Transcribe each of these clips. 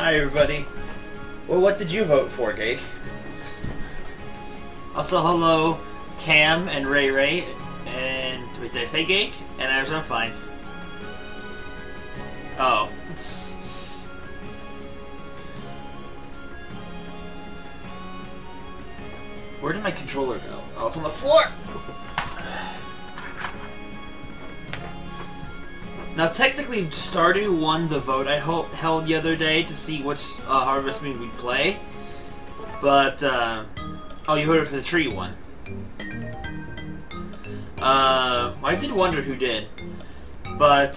Hi everybody. Well, what did you vote for, Gake? Also, hello, Cam and Ray Ray, and wait, did I say Gake? And I'm fine. Oh, where did my controller go? Oh, it's on the floor. Now, technically, Stardew won the vote I held the other day to see which Harvest Moon we'd play. But, oh, you voted for the tree one. I did wonder who did. But,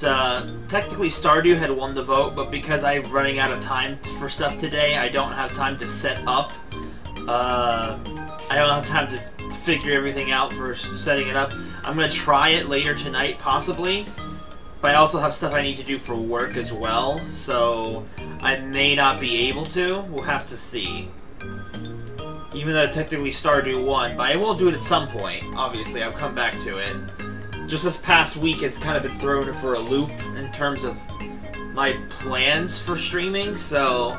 technically, Stardew had won the vote, but because I'm running out of time for stuff today, I don't have time to set up. I don't have time to figure everything out for setting it up. I'm going to try it later tonight, possibly. But I also have stuff I need to do for work as well, so I may not be able to. We'll have to see. Even though technically Stardew won, but I will do it at some point. Obviously, I'll come back to it. Just this past week has kind of been thrown for a loop in terms of my plans for streaming, so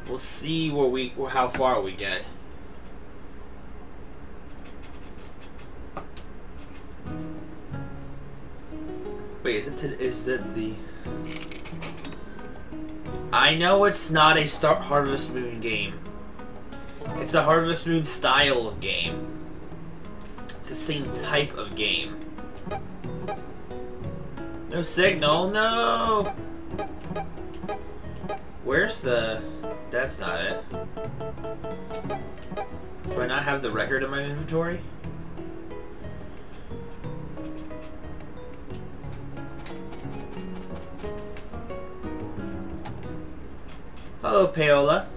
we'll see where how far we get. Wait, is it the... I know it's not a Harvest Moon game. It's a Harvest Moon style of game. It's the same type of game. No signal, no! Where's the... That's not it. Do I not have the record in my inventory? Hello, Paola.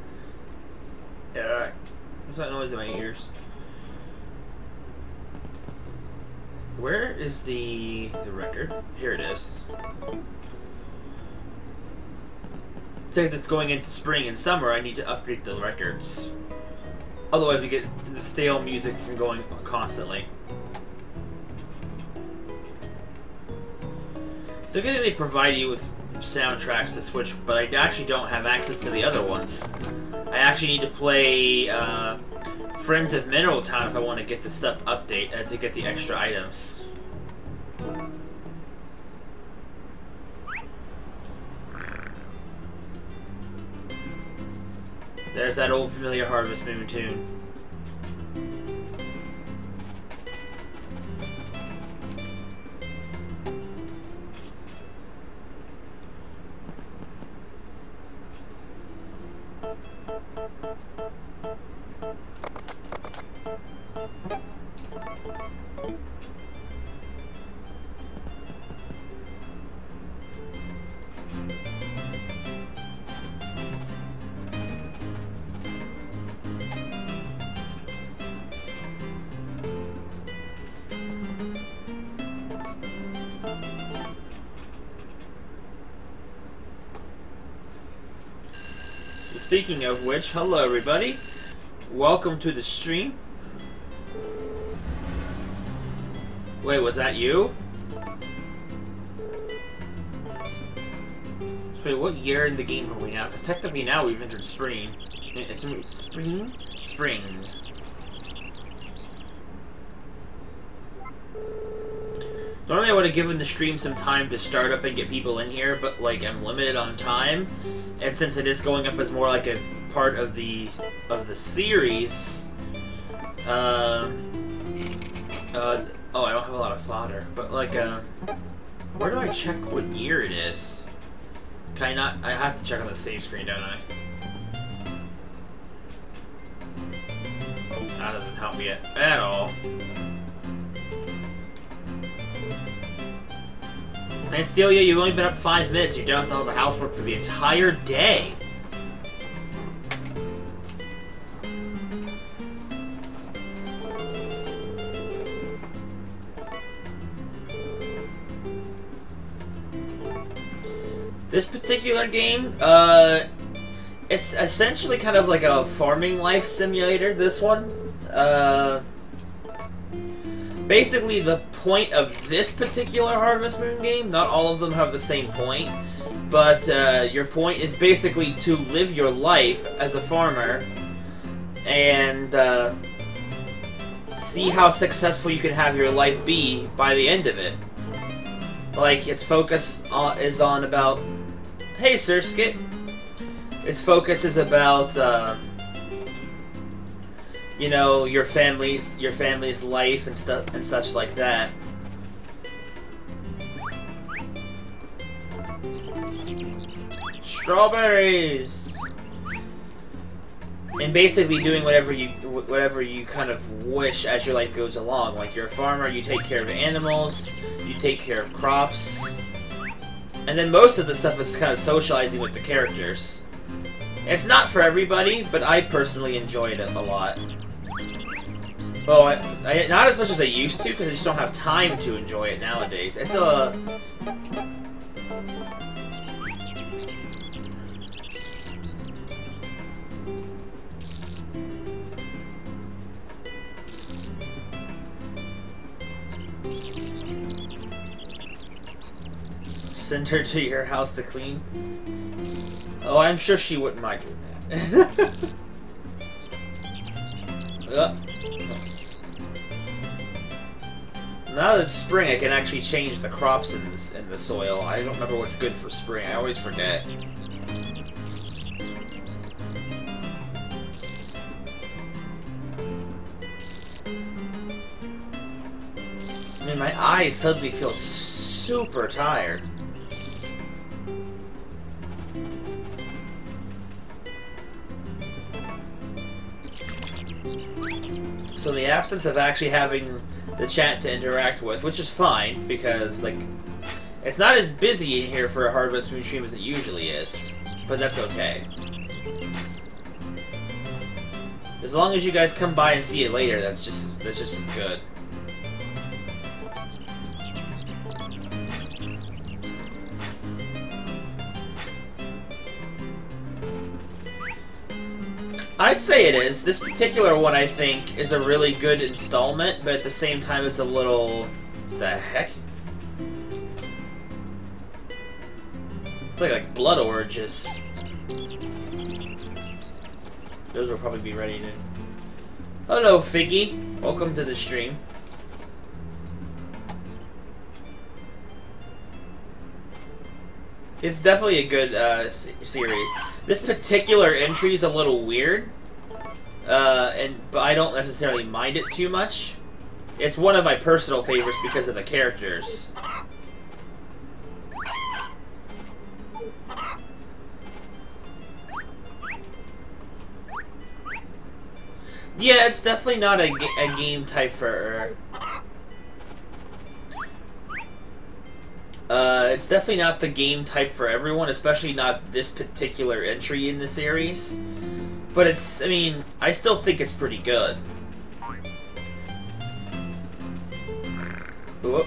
What's that noise in my ears? Where is the record? Here it is. It's like that's going into spring and summer. I need to update the records. Otherwise, we get the stale music from going constantly. So good that they provide you with soundtracks to switch, but I actually don't have access to the other ones. I actually need to play Friends of Mineral Town if I want to get the stuff update to get the extra items. There's that old familiar Harvest Moon tune. Speaking of which, hello everybody. Welcome to the stream. Wait, was that you? Wait, what year in the game are we now? Because technically now we've entered spring. Spring? Spring. Normally I would have given the stream some time to start up and get people in here, but like I'm limited on time, and since it is going up as more like a part of the series, oh, I don't have a lot of fodder, but like where do I check what year it is? Can I not? I have to check on the save screen, don't I? That doesn't help me at all. And Celia, you've only been up 5 minutes. You're done with all the housework for the entire day. This particular game, it's essentially kind of like a farming life simulator, this one. Basically, the point of this particular Harvest Moon game, not all of them have the same point, but your point is basically to live your life as a farmer and see how successful you can have your life be by the end of it. Like, its focus is on about... Hey, Sir Skit! Its focus is about... you know, your family's life and stuff and such like that. Strawberries. And basically doing whatever you kind of wish as your life goes along. Like, you're a farmer, you take care of animals, you take care of crops, and then most of the stuff is kind of socializing with the characters. It's not for everybody, but I personally enjoyed it a lot. Well, I not as much as I used to, because I just don't have time to enjoy it nowadays. It's a... Send her to your house to clean? Oh, I'm sure she wouldn't mind doing that. Now that it's spring, I can actually change the crops in the soil. I don't remember what's good for spring. I always forget. I mean, my eyes suddenly feel super tired. So the absence of actually having the chat to interact with, which is fine, because, like, it's not as busy in here for a Harvest Moon stream as it usually is, but that's okay. As long as you guys come by and see it later, that's just as good. I'd say it is. This particular one, I think, is a really good installment, but at the same time, it's a little... What the heck? It's like blood oranges. Those will probably be ready to... Hello, Figgy. Welcome to the stream. It's definitely a good series. This particular entry is a little weird, but I don't necessarily mind it too much. It's one of my personal favorites because of the characters. Yeah, it's definitely not a game type for... it's definitely not the game type for everyone, especially not this particular entry in the series. But it's, I mean, I still think it's pretty good. Whoop.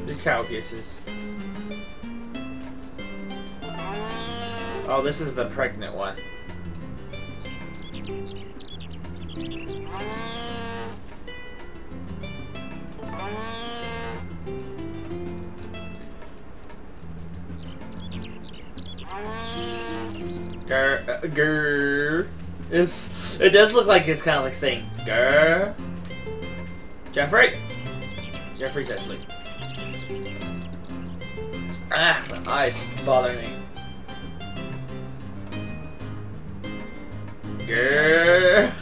The cow kisses. Oh, this is the pregnant one. Grr. It does look like it's kind of like saying grr. Jeffrey? Jeffrey's asleep. Ah, my eyes bother me. Grr.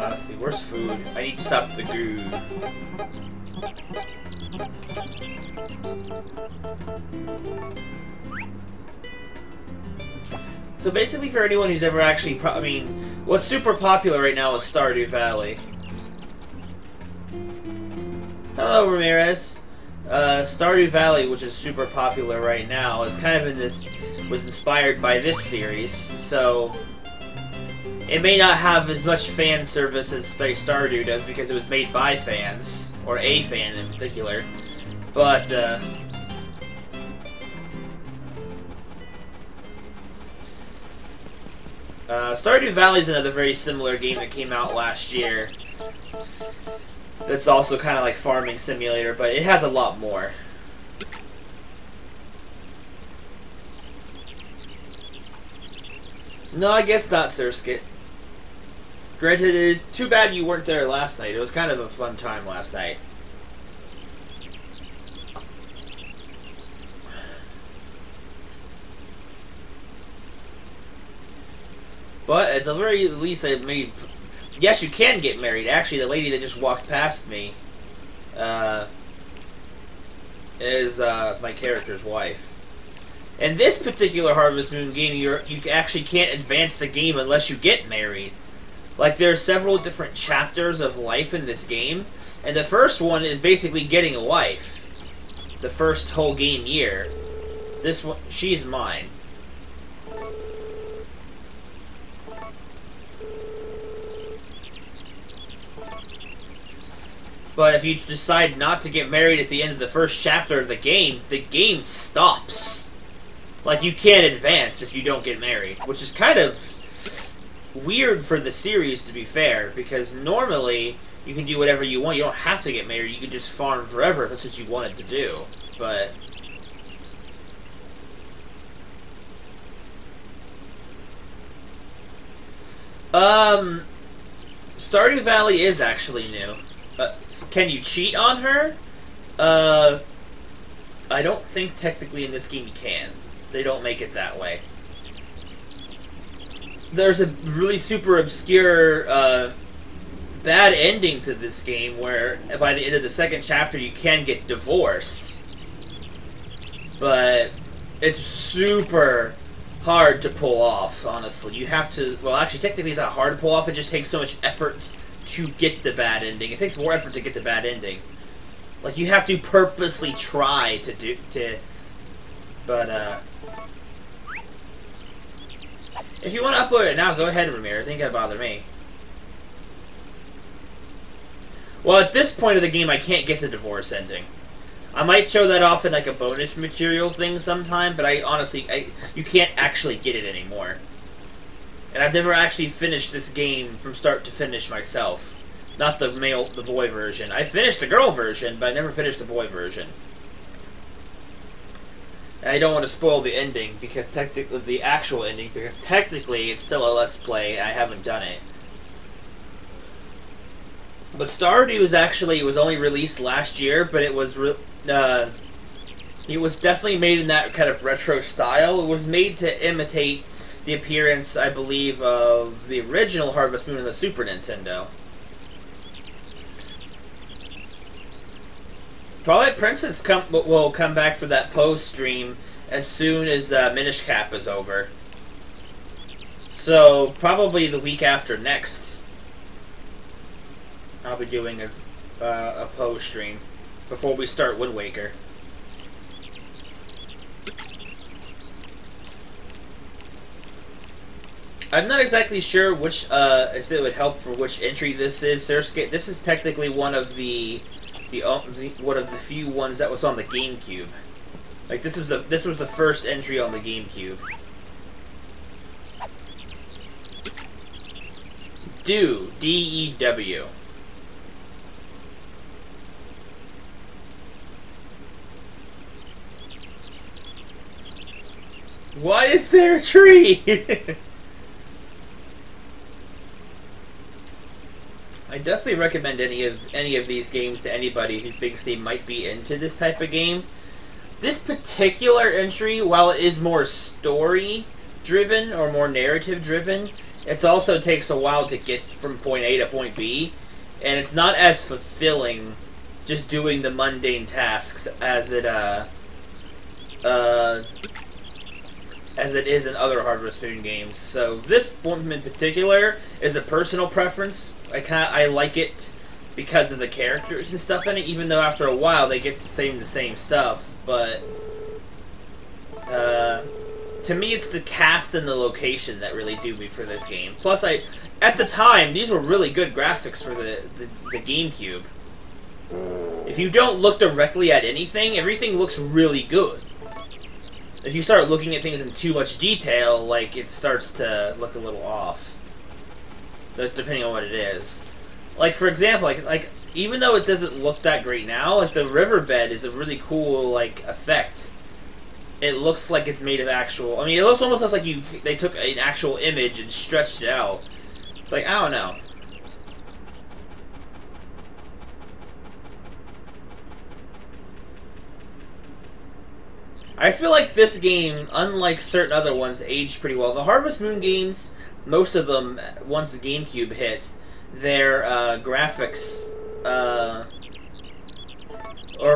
Let's see, where's food? I need to stop the goo. So basically, for anyone who's ever actually, I mean, what's super popular right now is Stardew Valley. Hello, Ramirez. Stardew Valley, which is super popular right now, is kind of in this, was inspired by this series, so it may not have as much fan service as Stardew does because it was made by fans, or a fan in particular, but, Stardew Valley is another very similar game that came out last year. That's also kind of like farming simulator, but it has a lot more. No, I guess not, Surskit. Granted, it is too bad you weren't there last night. It was kind of a fun time last night. But at the very least, I made. Yes, you can get married. Actually, the lady that just walked past me is my character's wife. In this particular Harvest Moon game, you actually can't advance the game unless you get married. Like, there are several different chapters of life in this game, and the first one is basically getting a wife. The first whole game year. This one, she's mine. But if you decide not to get married at the end of the first chapter of the game stops. Like, you can't advance if you don't get married, which is kind of weird for the series, to be fair, because normally you can do whatever you want. You don't have to get married. You can just farm forever if that's what you wanted to do. But Stardew Valley is actually new. Can you cheat on her? I don't think technically in this game you can. They don't make it that way. There's a really super obscure bad ending to this game where by the end of the second chapter you can get divorced. But it's super hard to pull off, honestly. You have to, well, actually technically it's not hard to pull off, it just takes so much effort to get the bad ending. It takes more effort to get the bad ending. Like, you have to purposely try but if you want to upload it now, go ahead, Ramirez. It ain't gonna bother me. Well, at this point of the game, I can't get the divorce ending. I might show that off in, like, a bonus material thing sometime, but you can't actually get it anymore. And I've never actually finished this game from start to finish myself. Not the boy version. I finished the girl version, but I never finished the boy version. And I don't want to spoil the ending, because technically, the actual ending, because technically it's still a Let's Play, I haven't done it. But Stardew was only released last year, but it was definitely made in that kind of retro style. It was made to imitate the appearance, I believe, of the original Harvest Moon on the Super Nintendo. Twilight Princess will come back for that post stream as soon as Minish Cap is over. So, probably the week after next, I'll be doing a post stream before we start Wind Waker. I'm not exactly sure which, if it would help for which entry this is. This is technically one of the few ones that was on the GameCube. Like, this was the first entry on the GameCube. Dew, D-E-W. Why is there a tree? I definitely recommend any of these games to anybody who thinks they might be into this type of game. This particular entry, while it is more story-driven or more narrative-driven, it also takes a while to get from point A to point B, and it's not as fulfilling just doing the mundane tasks as it is in other Harvest Moon games. So this one in particular is a personal preference. I like it because of the characters and stuff in it, even though after a while they get the same stuff. But to me, it's the cast and the location that really do me for this game. Plus, at the time, these were really good graphics for the GameCube. If you don't look directly at anything, everything looks really good. If you start looking at things in too much detail, like, it starts to look a little off. Depending on what it is. Like, for example, like even though it doesn't look that great now, like, the riverbed is a really cool, like, effect. It looks like it's made of actual... I mean, it almost looks like they took an actual image and stretched it out. Like, I don't know. I feel like this game, unlike certain other ones, aged pretty well. The Harvest Moon games, most of them, once the GameCube hit, their graphics are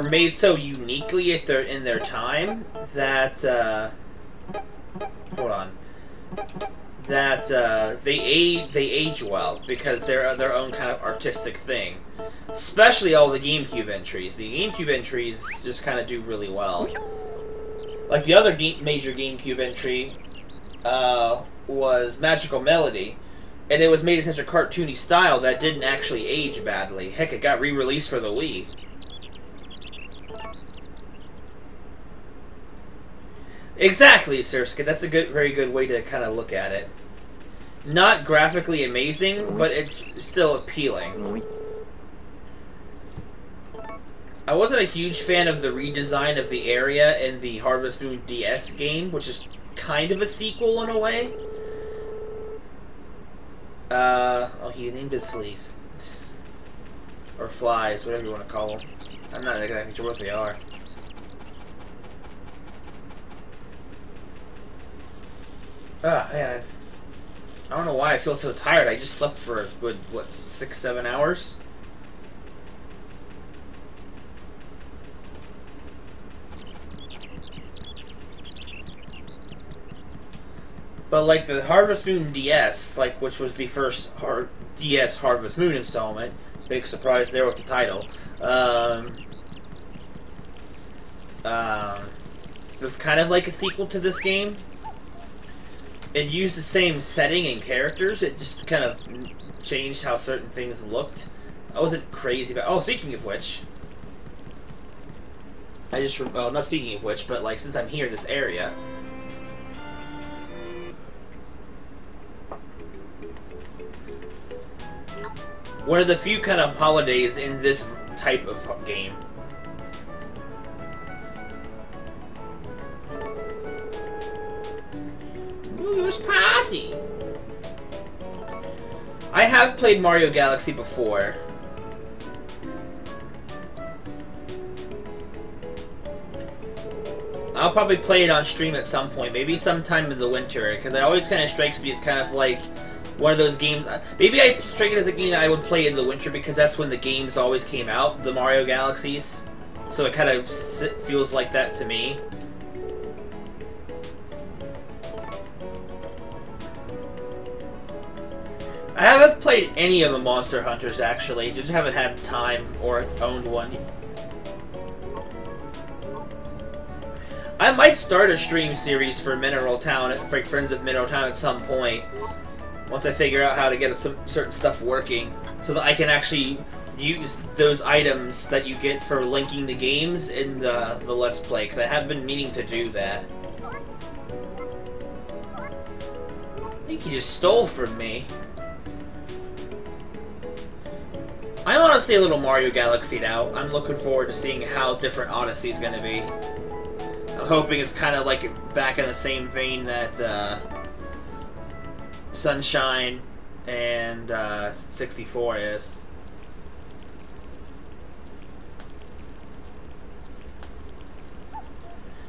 made so uniquely in their time that they age well because they're their own kind of artistic thing. Especially all the GameCube entries. The GameCube entries just kind of do really well. Like, the other major GameCube entry was Magical Melody, and it was made in such a cartoony style that didn't actually age badly. Heck, it got re-released for the Wii. Exactly, Sirska. That's a very good way to kind of look at it. Not graphically amazing, but it's still appealing. I wasn't a huge fan of the redesign of the area in the Harvest Moon DS game, which is kind of a sequel in a way. Oh, he named his fleas. Or flies, whatever you want to call them. I'm not exactly sure what they are. Ah, man. I don't know why I feel so tired. I just slept for a good, what, 6-7 hours? But like the Harvest Moon DS, like, which was the first DS Harvest Moon installment, big surprise there with the title, it was kind of like a sequel to this game. It used the same setting and characters, it just kind of changed how certain things looked. I wasn't crazy about... Oh, speaking of which... Well, not speaking of which, but like, since I'm here in this area... One of the few kind of holidays in this type of game. New Year's party! I have played Mario Galaxy before. I'll probably play it on stream at some point, maybe sometime in the winter, because it always kind of strikes me as kind of like one of those games. Maybe I strike it as a game that I would play in the winter because that's when the games always came out, the Mario Galaxies. So it kind of feels like that to me. I haven't played any of the Monster Hunters, actually. Just haven't had time or owned one. I might start a stream series for Mineral Town, for Friends of Mineral Town at some point. Once I figure out how to get some certain stuff working, so that I can actually use those items that you get for linking the games in the Let's Play, because I have been meaning to do that. I think he just stole from me. I'm honestly a little Mario Galaxied out. I'm looking forward to seeing how different Odyssey's gonna be. I'm hoping it's kind of like back in the same vein that Sunshine and 64 is.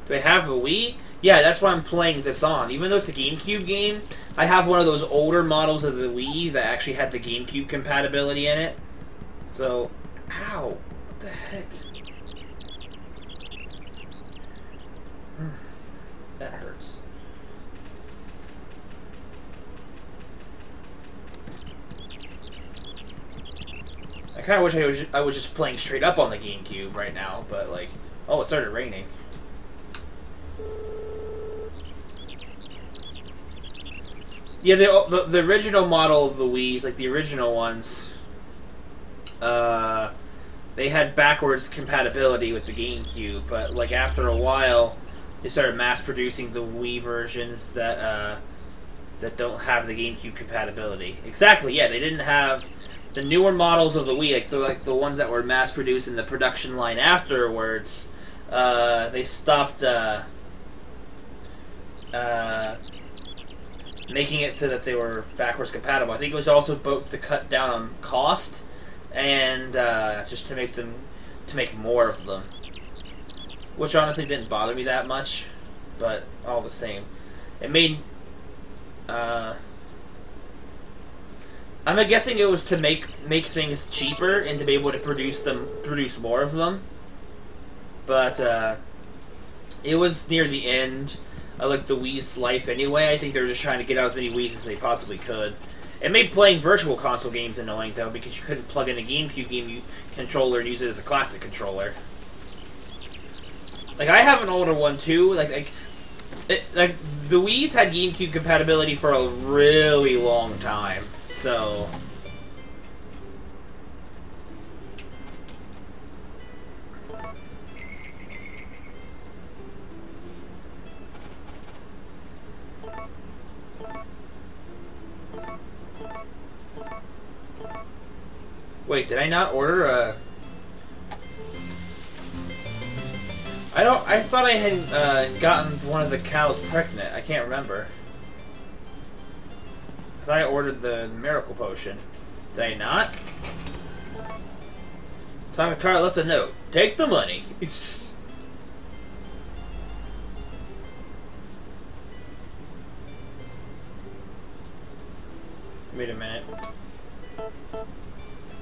Do I have a Wii? Yeah, that's what I'm playing this on. Even though it's a GameCube game, I have one of those older models of the Wii that actually had the GameCube compatibility in it. So, ow, what the heck? That hurts. I kind of wish I was just playing straight up on the GameCube right now, but like, oh, it started raining. Yeah, the original model of the Wii's, like the original ones, they had backwards compatibility with the GameCube, but like after a while, they started mass producing the Wii versions that that don't have the GameCube compatibility. Exactly, yeah, they didn't have the newer models of the Wii, like the ones that were mass produced in the production line afterwards. They stopped making it so that they were backwards compatible. I think it was also both to cut down on cost and just to make more of them, which honestly didn't bother me that much, but all the same, it made. I'm guessing it was to make things cheaper and to be able to produce more of them, but it was near the end. I like the Wii's life anyway. I think they were just trying to get out as many Wii's as they possibly could. It made playing virtual console games annoying, though, because you couldn't plug in a GameCube game controller and use it as a classic controller. Like, I have an older one, too. Like the Wii's had GameCube compatibility for a really long time, so... Wait, did I not order a... I thought I had gotten one of the cows pregnant. I can't remember. I thought I ordered the miracle potion. Did I not? Talking Car left a note. Take the money. Wait a minute.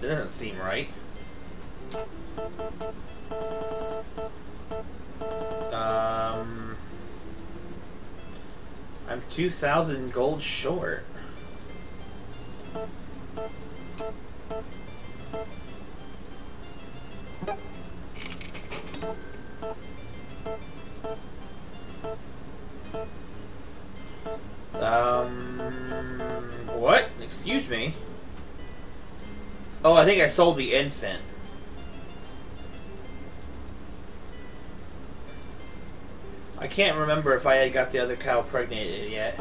That doesn't seem right. I'm 2,000 gold short. What? Excuse me? Oh, I think I sold the infant. I can't remember if I had got the other cow pregnant yet.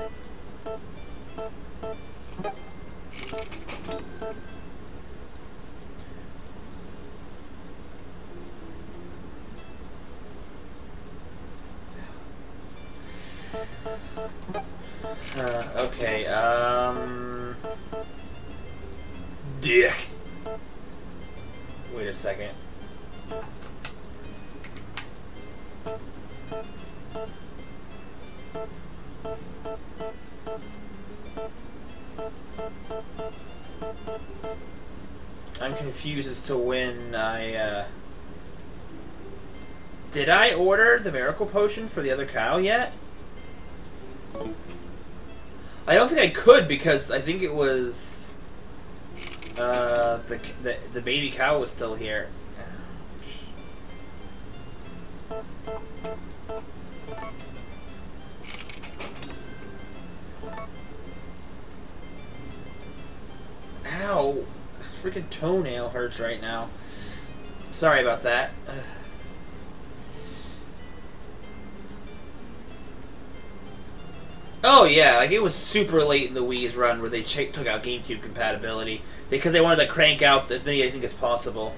Okay, Dick. Wait a second. I'm confused as to when I, Did I order the miracle potion for the other cow yet? I don't think I could because I think it was, the baby cow was still here. Ow! This freaking toenail hurts right now. Sorry about that. Oh yeah, like it was super late in the Wii's run where they took out GameCube compatibility. Because they wanted to crank out as many, I think, as possible.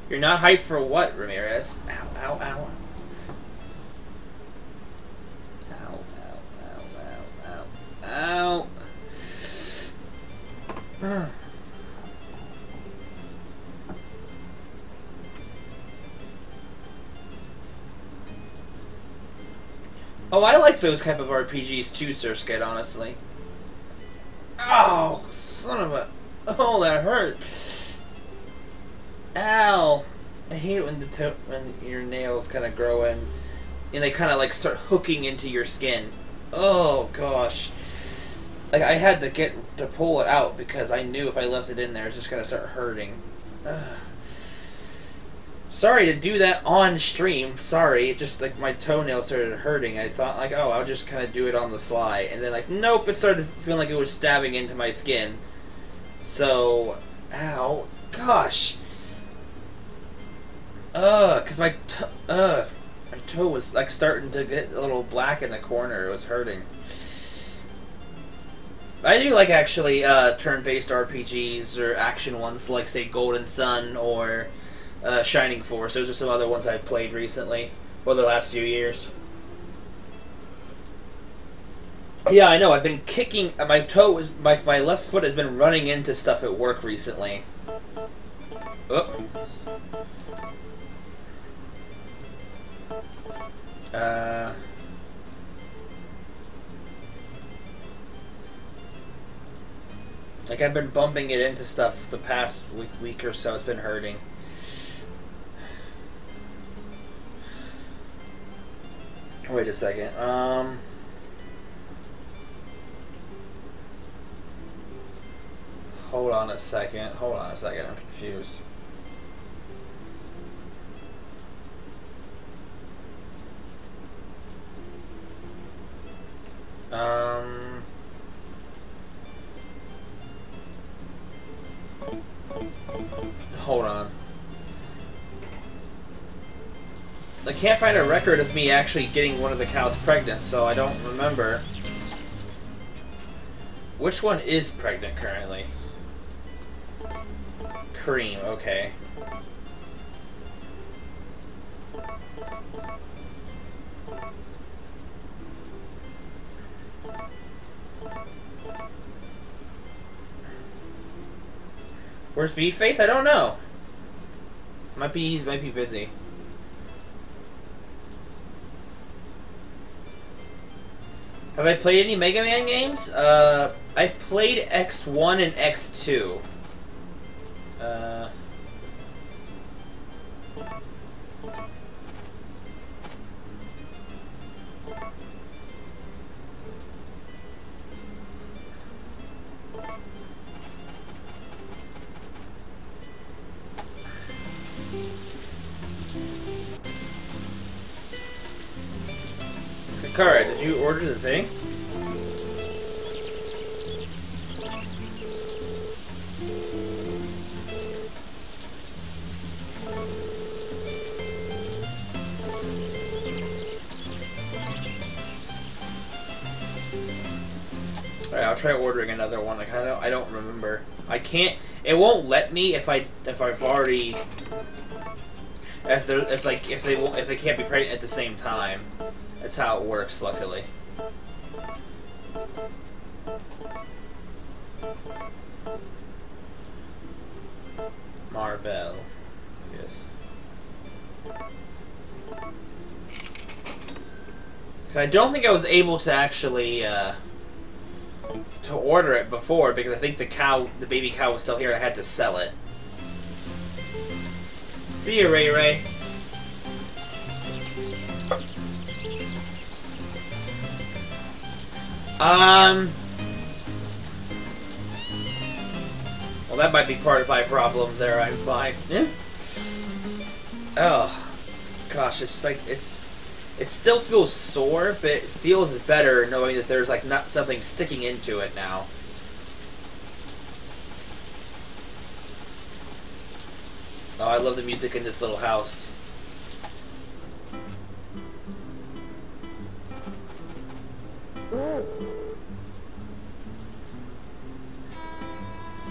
You're not hyped for what, Ramirez? Ow, ow, ow. Ow, ow, ow, ow, ow. Ow. Oh, I like those type of RPGs too, Surskate, honestly. Oh, son of a... Oh, that hurt. Ow. I hate it when when your nails kind of grow in and they kind of like start hooking into your skin. Oh, gosh. Like, I had to pull it out because I knew if I left it in there, it was just going to start hurting. Ugh. Sorry to do that on stream. Sorry, it just like my toenail started hurting. I thought like, oh, I'll just kind of do it on the sly, and then like, nope, it started feeling like it was stabbing into my skin. So, ow, gosh, cause my toe was like starting to get a little black in the corner. It was hurting. I do like actually turn-based RPGs or action ones like say Golden Sun or Shining Force. Those are some other ones I've played recently, or the last few years. Yeah, I know. I've been kicking. My toe is my left foot has been running into stuff at work recently. Oh. Like I've been bumping it into stuff the past week or so. It's been hurting. Wait a second. Hold on a second. Hold on a second. I'm confused. Hold on. I can't find a record of me actually getting one of the cows pregnant, so I don't remember. Which one is pregnant currently? Cream, okay. Where's Beefface? I don't know. Might be busy. Have I played any Mega Man games? I played X1 and X2. Kakara, did you order the thing? Alright, I'll try ordering another one. Like I don't remember. I can't. It won't let me if I've already. If they can't be pregnant at the same time. That's how it works, luckily. Marvel. Yes. I don't think I was able to actually to order it before because I think the baby cow was still here. I had to sell it. See you, Ray Ray. Well, that might be part of my problem there. I'm fine. Yeah. Oh, gosh, it's like it still feels sore, but it feels better knowing that there's like not something sticking into it now. Oh, I love the music in this little house.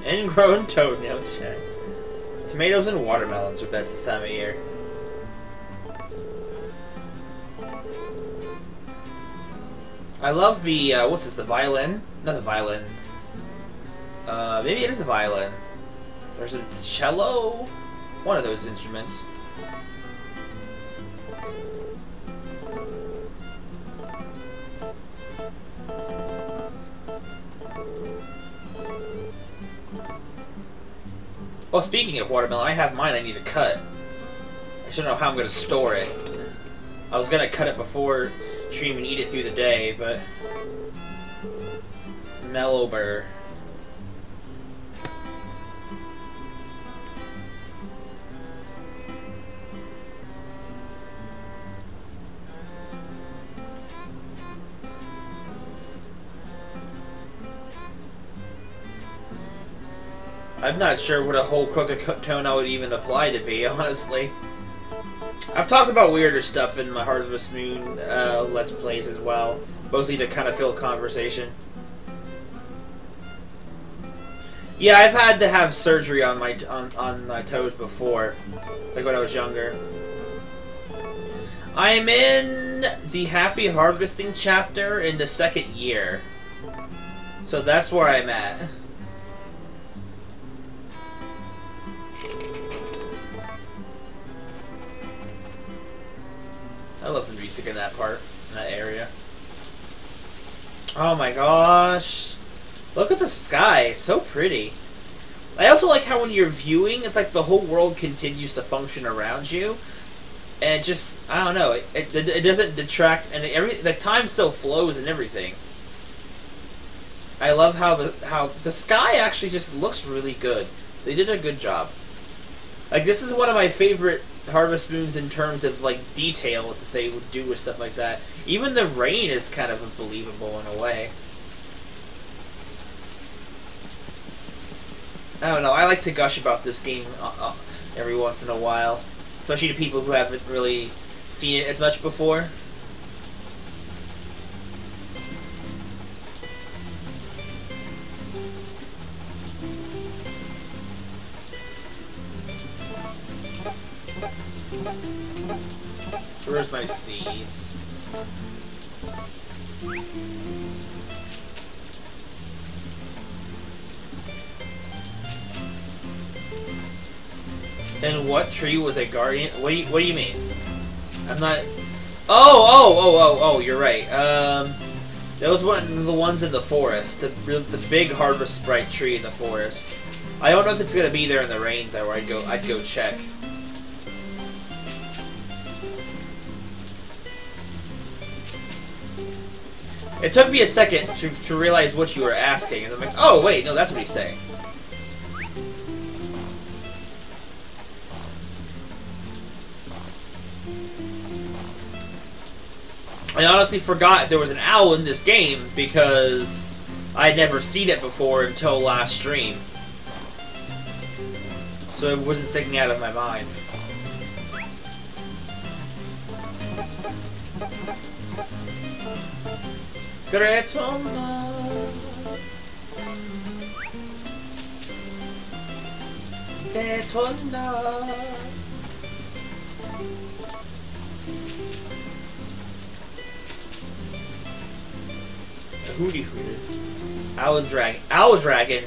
Ingrown toenail check. Tomatoes and watermelons are best this time of year. I love the, what's this, the violin? Not the violin. Maybe it is a violin. There's a cello? One of those instruments. Oh, speaking of watermelon, I have mine I need to cut. I just don't know how I'm going to store it. I was going to cut it before stream and eat it through the day, but... Mellowber. I'm not sure what a whole crooked toenail would even apply to be, honestly. I've talked about weirder stuff in my Harvest Moon Let's Plays as well, mostly to kind of fill conversation. Yeah, I've had to have surgery on my toes before, like when I was younger. I am in the Happy Harvesting chapter in the 2nd year, so that's where I'm at. I love the music in that part, in that area. Oh my gosh. Look at the sky, it's so pretty. I also like how when you're viewing, it's like the whole world continues to function around you. And just, I don't know, it doesn't detract, and the time still flows and everything. I love how the sky actually just looks really good. They did a good job. Like, this is one of my favorite Harvest Moons in terms of, like, details that they would do with stuff like that. Even the rain is kind of believable in a way. I don't know, I like to gush about this game every once in a while. Especially to people who haven't really seen it as much before. Where's my seeds? And what tree was a guardian? What do you mean? I'm not. Oh! You're right. That was one of the ones in the forest. The big Harvest Sprite tree in the forest. I don't know if it's gonna be there in the rain though. I'd go check. It took me a second to realize what you were asking, and I'm like, oh wait, no, that's what he's saying. I honestly forgot there was an owl in this game because I had never seen it before until last stream. So it wasn't sticking out of my mind. Gretona. Detona. Hootie hooter. Owl dragon. Owl dragon.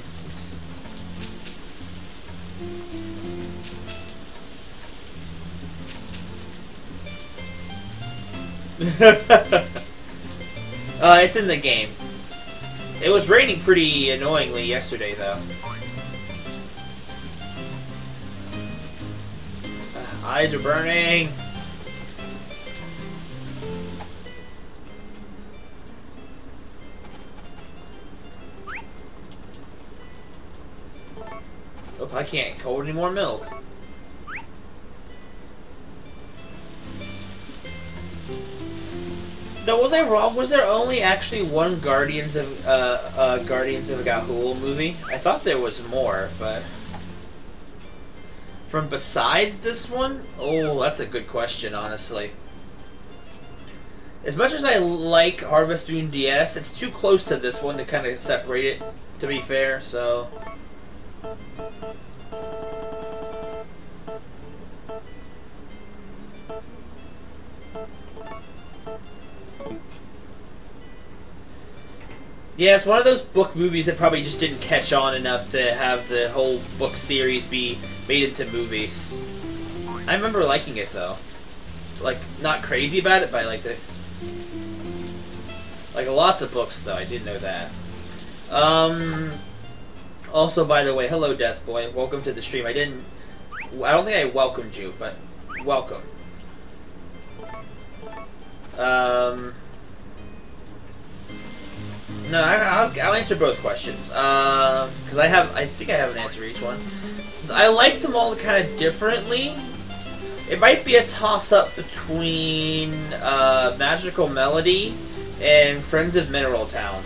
It's in the game. It was raining pretty annoyingly yesterday, though. Eyes are burning. Oh, I can't hold any more milk. Now, was I wrong? Was there only actually one Guardians of Ga'Hoole movie? I thought there was more, but from besides this one? Oh, that's a good question, honestly. As much as I like Harvest Moon DS, it's too close to this one to kind of separate it, to be fair, so... Yeah, it's one of those book movies that probably just didn't catch on enough to have the whole book series be made into movies. I remember liking it, though. Like, not crazy about it, but I liked it. Like, lots of books, though. I did know that. Also, by the way, hello, Death Boy. Welcome to the stream. I don't think I welcomed you, but welcome. No, I'll answer both questions. Because I think I have an answer for each one. I liked them all kind of differently. It might be a toss-up between Magical Melody and Friends of Mineral Town.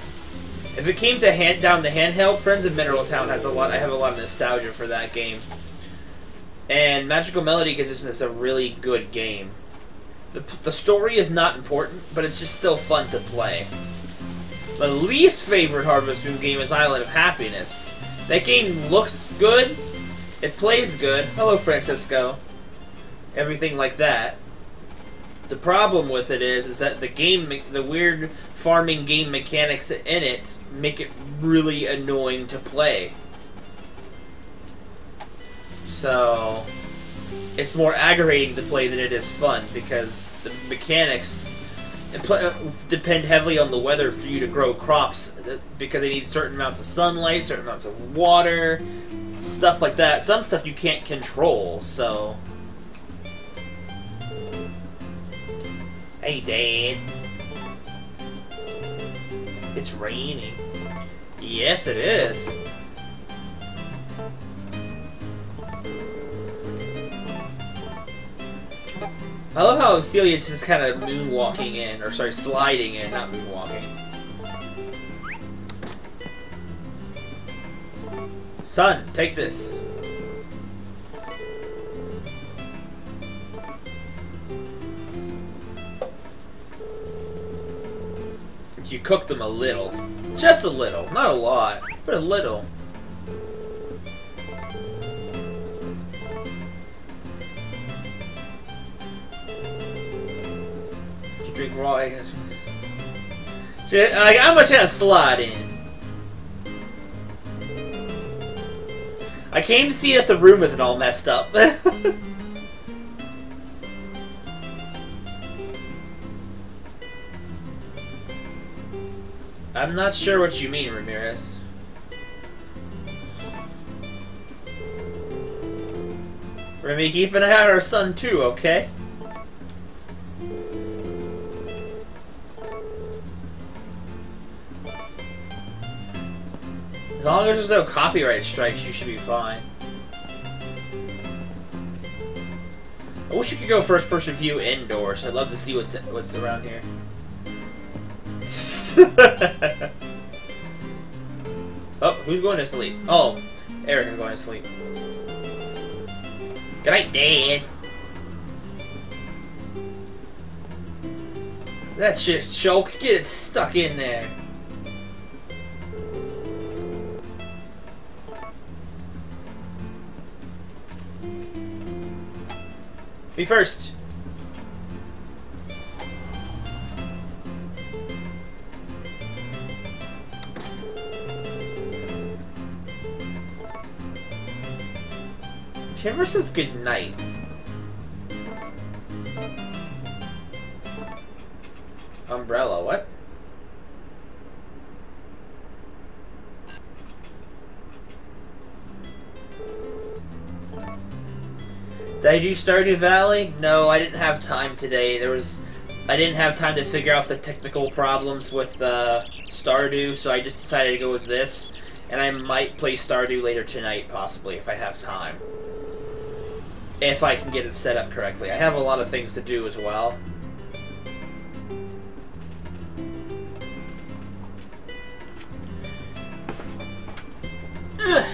If it came to down the handheld, Friends of Mineral Town has a lot. I have a lot of nostalgia for that game. And Magical Melody because it's a really good game. The story is not important, but it's just still fun to play. My least favorite Harvest Moon game is Island of Happiness. That game looks good. It plays good. Hello, Francisco. Everything like that. The problem with it is that the weird farming game mechanics in it make it really annoying to play. So, it's more aggravating to play than it is fun because the mechanics depend heavily on the weather for you to grow crops because they need certain amounts of sunlight, certain amounts of water, stuff like that. Some stuff you can't control, so... Hey, Dad. It's raining. Yes, it is. I love how Celia's just kind of moonwalking in, or sorry, sliding in, not moonwalking. Son, take this. You cook them a little. Just a little. Not a lot, but a little. You drink raw eggs. I'm just gonna slide in. I came to see that the room isn't all messed up. I'm not sure what you mean, Ramirez. We're gonna be keeping an eye on our son too, okay? As long as there's no copyright strikes, you should be fine. I wish you could go first-person view indoors. I'd love to see what's around here. Oh, who's going to sleep? Oh, Eric is going to sleep. Good night, Dad. That shit, Shulk. Get it stuck in there. Me first. She never says good night. Umbrella, what? Did I do Stardew Valley? No, I didn't have time today. I didn't have time to figure out the technical problems with Stardew, so I just decided to go with this. And I might play Stardew later tonight, possibly, if I have time. If I can get it set up correctly. I have a lot of things to do as well. Ugh.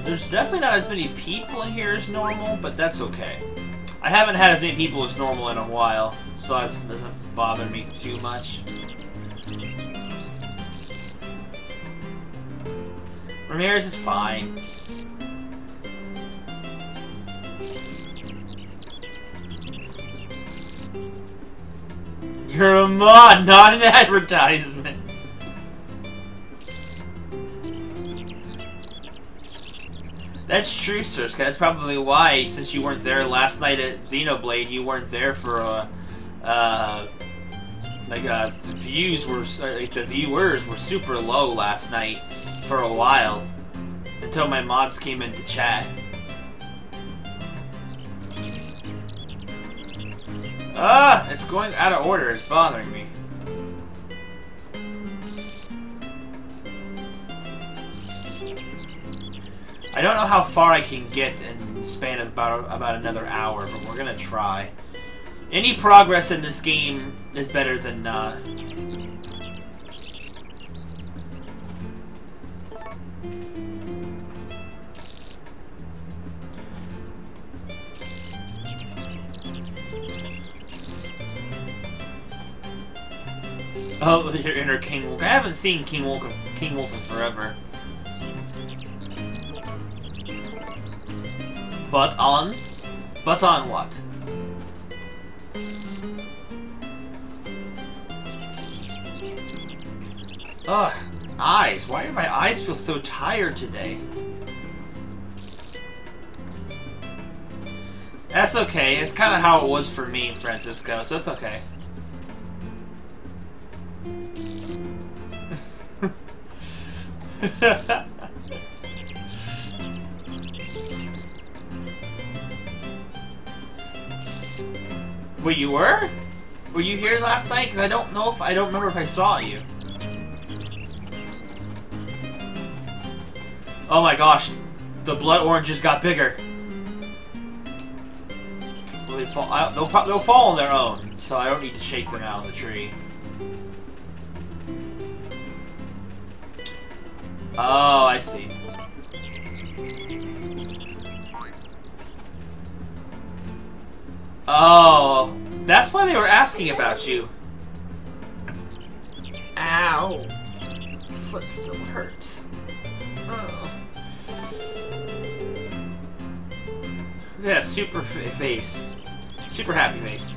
There's definitely not as many people in here as normal, but that's okay. I haven't had as many people as normal in a while, so that doesn't bother me too much. Ramirez is fine. You're a mod, not an advertisement. That's true, Sirska. That's probably why, since you weren't there last night at Xenoblade, you weren't there for the viewers were super low last night for a while until my mods came into chat. Ah, it's going out of order. It's bothering me. I don't know how far I can get in the span of about another hour, but we're gonna try. Any progress in this game is better than not. Oh, your inner King Wolf. I haven't seen King Wolf in forever. But on what? Ugh, eyes. Why do my eyes feel so tired today? That's okay. It's kind of how it was for me, Francisco, so it's okay. Wait, you were? Were you here last night? Because I don't remember if I saw you. Oh my gosh, the blood oranges got bigger. Will they fall? They'll fall on their own, so I don't need to shake them out of the tree. Oh, I see. Oh, that's why they were asking about you. Ow. Foot still hurts. Oh. Look at that super face. Super happy face.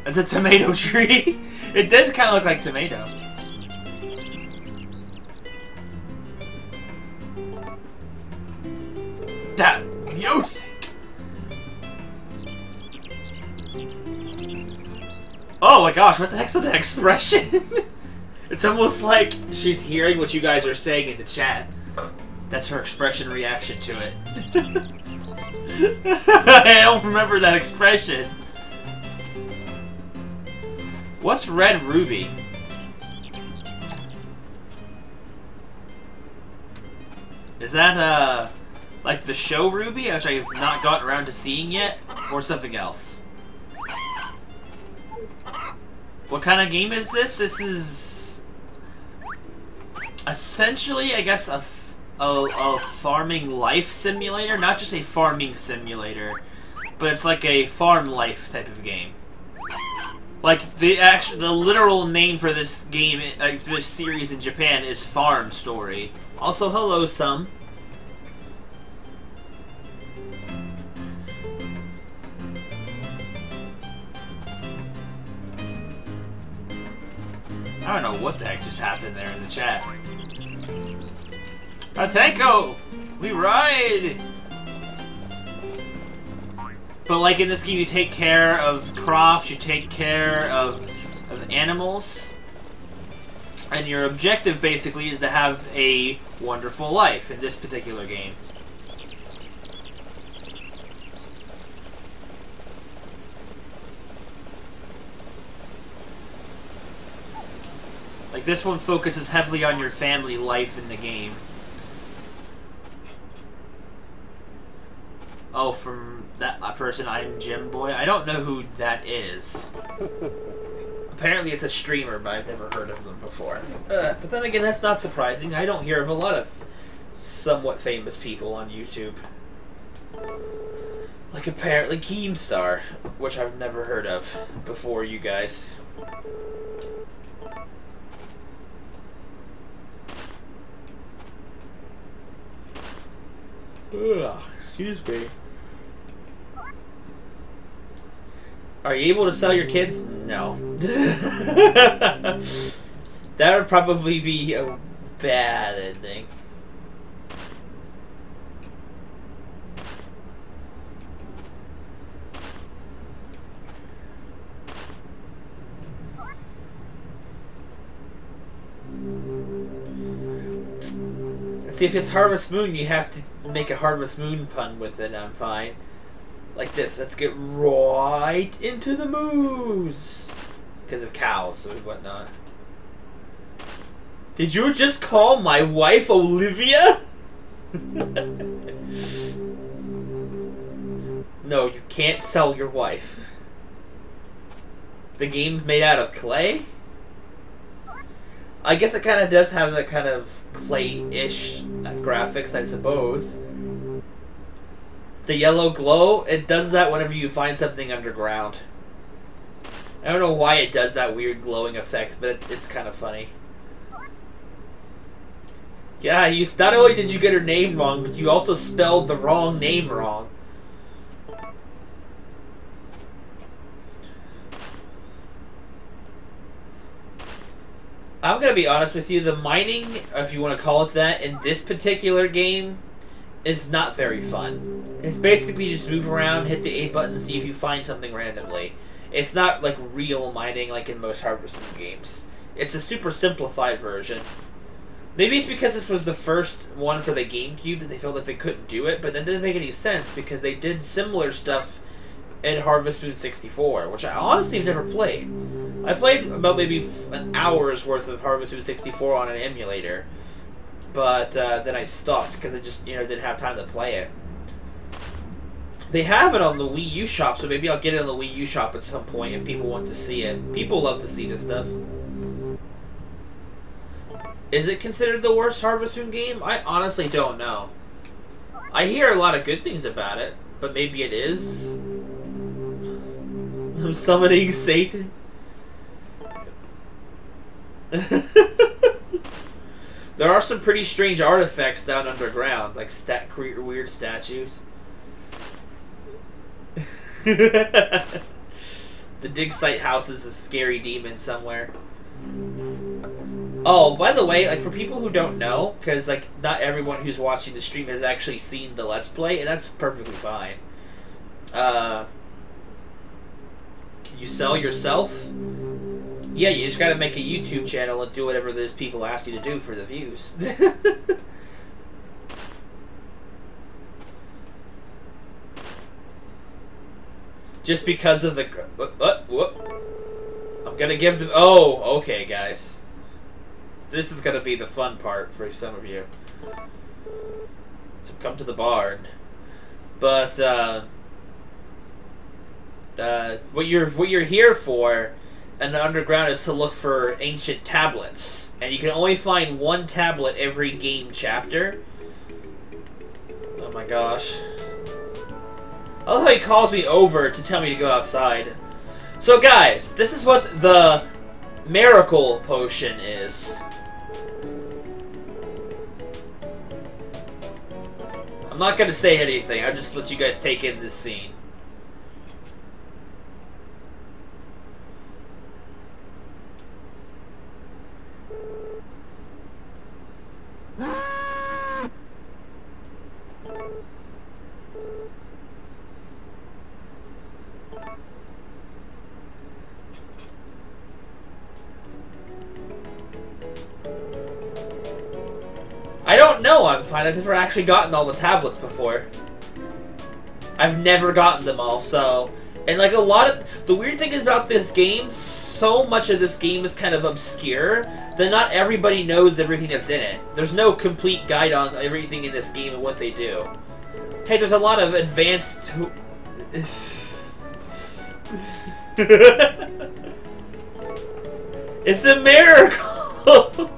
That's a tomato tree. It did kind of look like tomato. That music. Oh my gosh, what the heck's with that expression? It's almost like she's hearing what you guys are saying in the chat. That's her expression reaction to it. I don't remember that expression. What's Red Ruby? Is that, like the show Ruby, which I have not gotten around to seeing yet, or something else? What kind of game is this? This is essentially, I guess, a farming life simulator. Not just a farming simulator, but it's like a farm life type of game. Like the literal name for this game, for this series in Japan is Farm Story. Also, hello, Sum. I don't know what the heck just happened there in the chat. Atenko! We ride! But like in this game, you take care of crops, you take care of animals, and your objective basically is to have a wonderful life in this particular game. Like this one focuses heavily on your family life in the game. Oh, from that person, I'm Jim Boy. I don't know who that is. apparently it's a streamer, but I've never heard of them before. But then again, that's not surprising. I don't hear of a lot of somewhat famous people on YouTube. Like apparently Keemstar, which I've never heard of before you guys. Ugh, excuse me. Are you able to sell your kids? No. That would probably be a bad ending. See, if it's Harvest Moon, you have to make a Harvest Moon pun with it. I'm fine. Like this. Let's get right into the moose. Because of cows and whatnot. Did you just call my wife Olivia? No, you can't sell your wife. The game's made out of clay? I guess it kind of does have that kind of clay-ish graphics, I suppose. The yellow glow, it does that whenever you find something underground. I don't know why it does that weird glowing effect, but it's kind of funny. Yeah, not only did you get her name wrong, but you also spelled the wrong name wrong. I'm gonna be honest with you, the mining, if you want to call it that, in this particular game is not very fun. It's basically just move around, hit the A button, see if you find something randomly. It's not like real mining like in most Harvest Moon games. It's a super simplified version. Maybe it's because this was the first one for the GameCube that they felt like they couldn't do it, but that didn't make any sense because they did similar stuff in Harvest Moon 64, which I honestly have never played. I played about maybe an hour's worth of Harvest Moon 64 on an emulator, but then I stopped because I just didn't have time to play it. They have it on the Wii U shop, so maybe I'll get it on the Wii U shop at some point if people want to see it. People love to see this stuff. Is it considered the worst Harvest Moon game? I honestly don't know. I hear a lot of good things about it, but maybe it is. I'm summoning Satan. There are some pretty strange artifacts down underground, like weird statues. The dig site house is a scary demon somewhere. Oh, by the way, like for people who don't know, because like not everyone who's watching the stream has actually seen the Let's Play, and that's perfectly fine. Can you sell yourself? Yeah, you just gotta make a YouTube channel and do whatever those people ask you to do for the views. Just because of the... Whoop. I'm gonna give them... Oh, okay, guys. This is gonna be the fun part for some of you. So come to the barn. But, what you're here for in the underground is to look for ancient tablets. And you can only find one tablet every game chapter. Oh my gosh. I love how he calls me over to tell me to go outside. So guys, this is what the miracle potion is. I'm not gonna say anything, I'll just let you guys take in this scene. I don't know, I'm fine. I've never actually gotten all the tablets before. I've never gotten them all, so... And like a lot of... The weird thing is about this game, so much of this game is kind of obscure that not everybody knows everything that's in it. There's no complete guide on everything in this game and what they do. Hey, there's a lot of advanced... It's a miracle!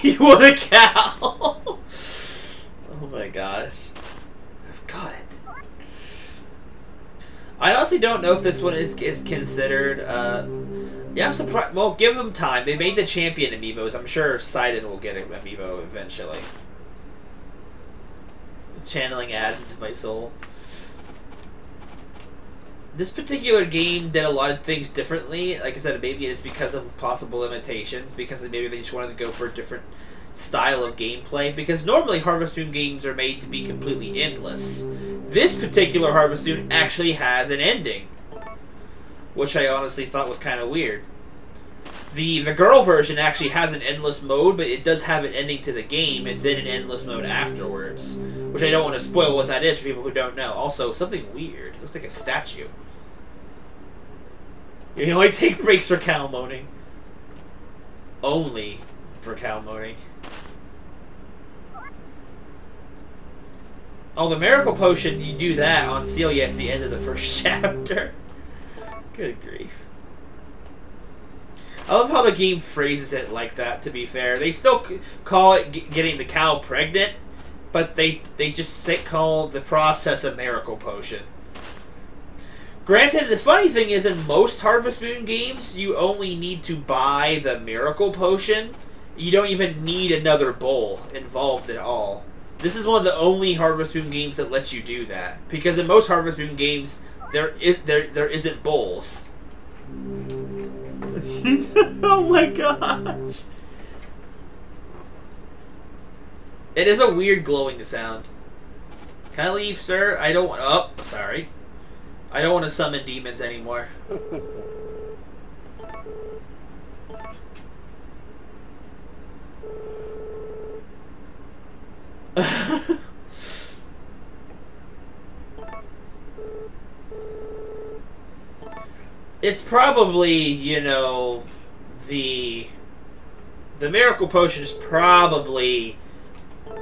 You want a cow? Oh my gosh. I've got it. I honestly don't know if this one is considered, yeah, I'm surprised. Well, give them time. They made the champion amiibos. I'm sure Sidon will get an amiibo eventually. Channeling ads into my soul. This particular game did a lot of things differently. Like I said, maybe it's because of possible limitations, because maybe they just wanted to go for a different style of gameplay. Because normally Harvest Moon games are made to be completely endless. This particular Harvest Moon actually has an ending, which I honestly thought was kind of weird. The girl version actually has an endless mode, but it does have an ending to the game, and then an endless mode afterwards. Which I don't want to spoil what that is for people who don't know. Also, something weird. It looks like a statue. You can only take breaks for cow moaning. Only for cow moaning. Oh, the miracle potion, you do that on Celia at the end of the first chapter. Good grief. I love how the game phrases it like that, to be fair. They still call it getting the cow pregnant, but they just call the process a miracle potion. Granted, the funny thing is, in most Harvest Moon games, you only need to buy the miracle potion. You don't even need another bowl involved at all. This is one of the only Harvest Moon games that lets you do that. Because in most Harvest Moon games, there isn't bowls. Oh my gosh. It is a weird glowing sound. Can I leave, sir? I don't want... Oh, sorry. I don't want to summon demons anymore. It's probably, you know, the miracle potion is probably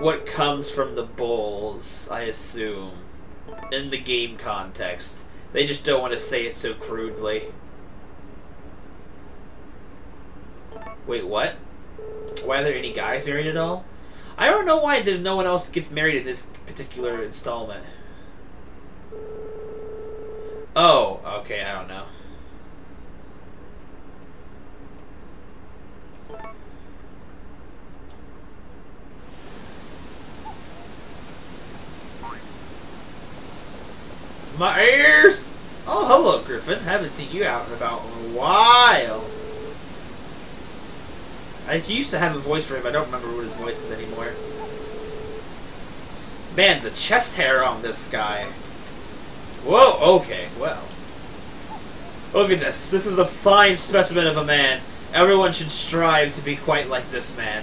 what comes from the bowls, I assume, in the game context. They just don't want to say it so crudely. Wait, what? Why are there any guys married at all? I don't know why there's no one else gets married in this particular installment. Oh, okay, I don't know. My ears! Oh, hello, Griffin. Haven't seen you out and about in a while. I used to have a voice for him. I don't remember what his voice is anymore. Man, the chest hair on this guy. Whoa, okay, well. Look at this. This is a fine specimen of a man. Everyone should strive to be quite like this man.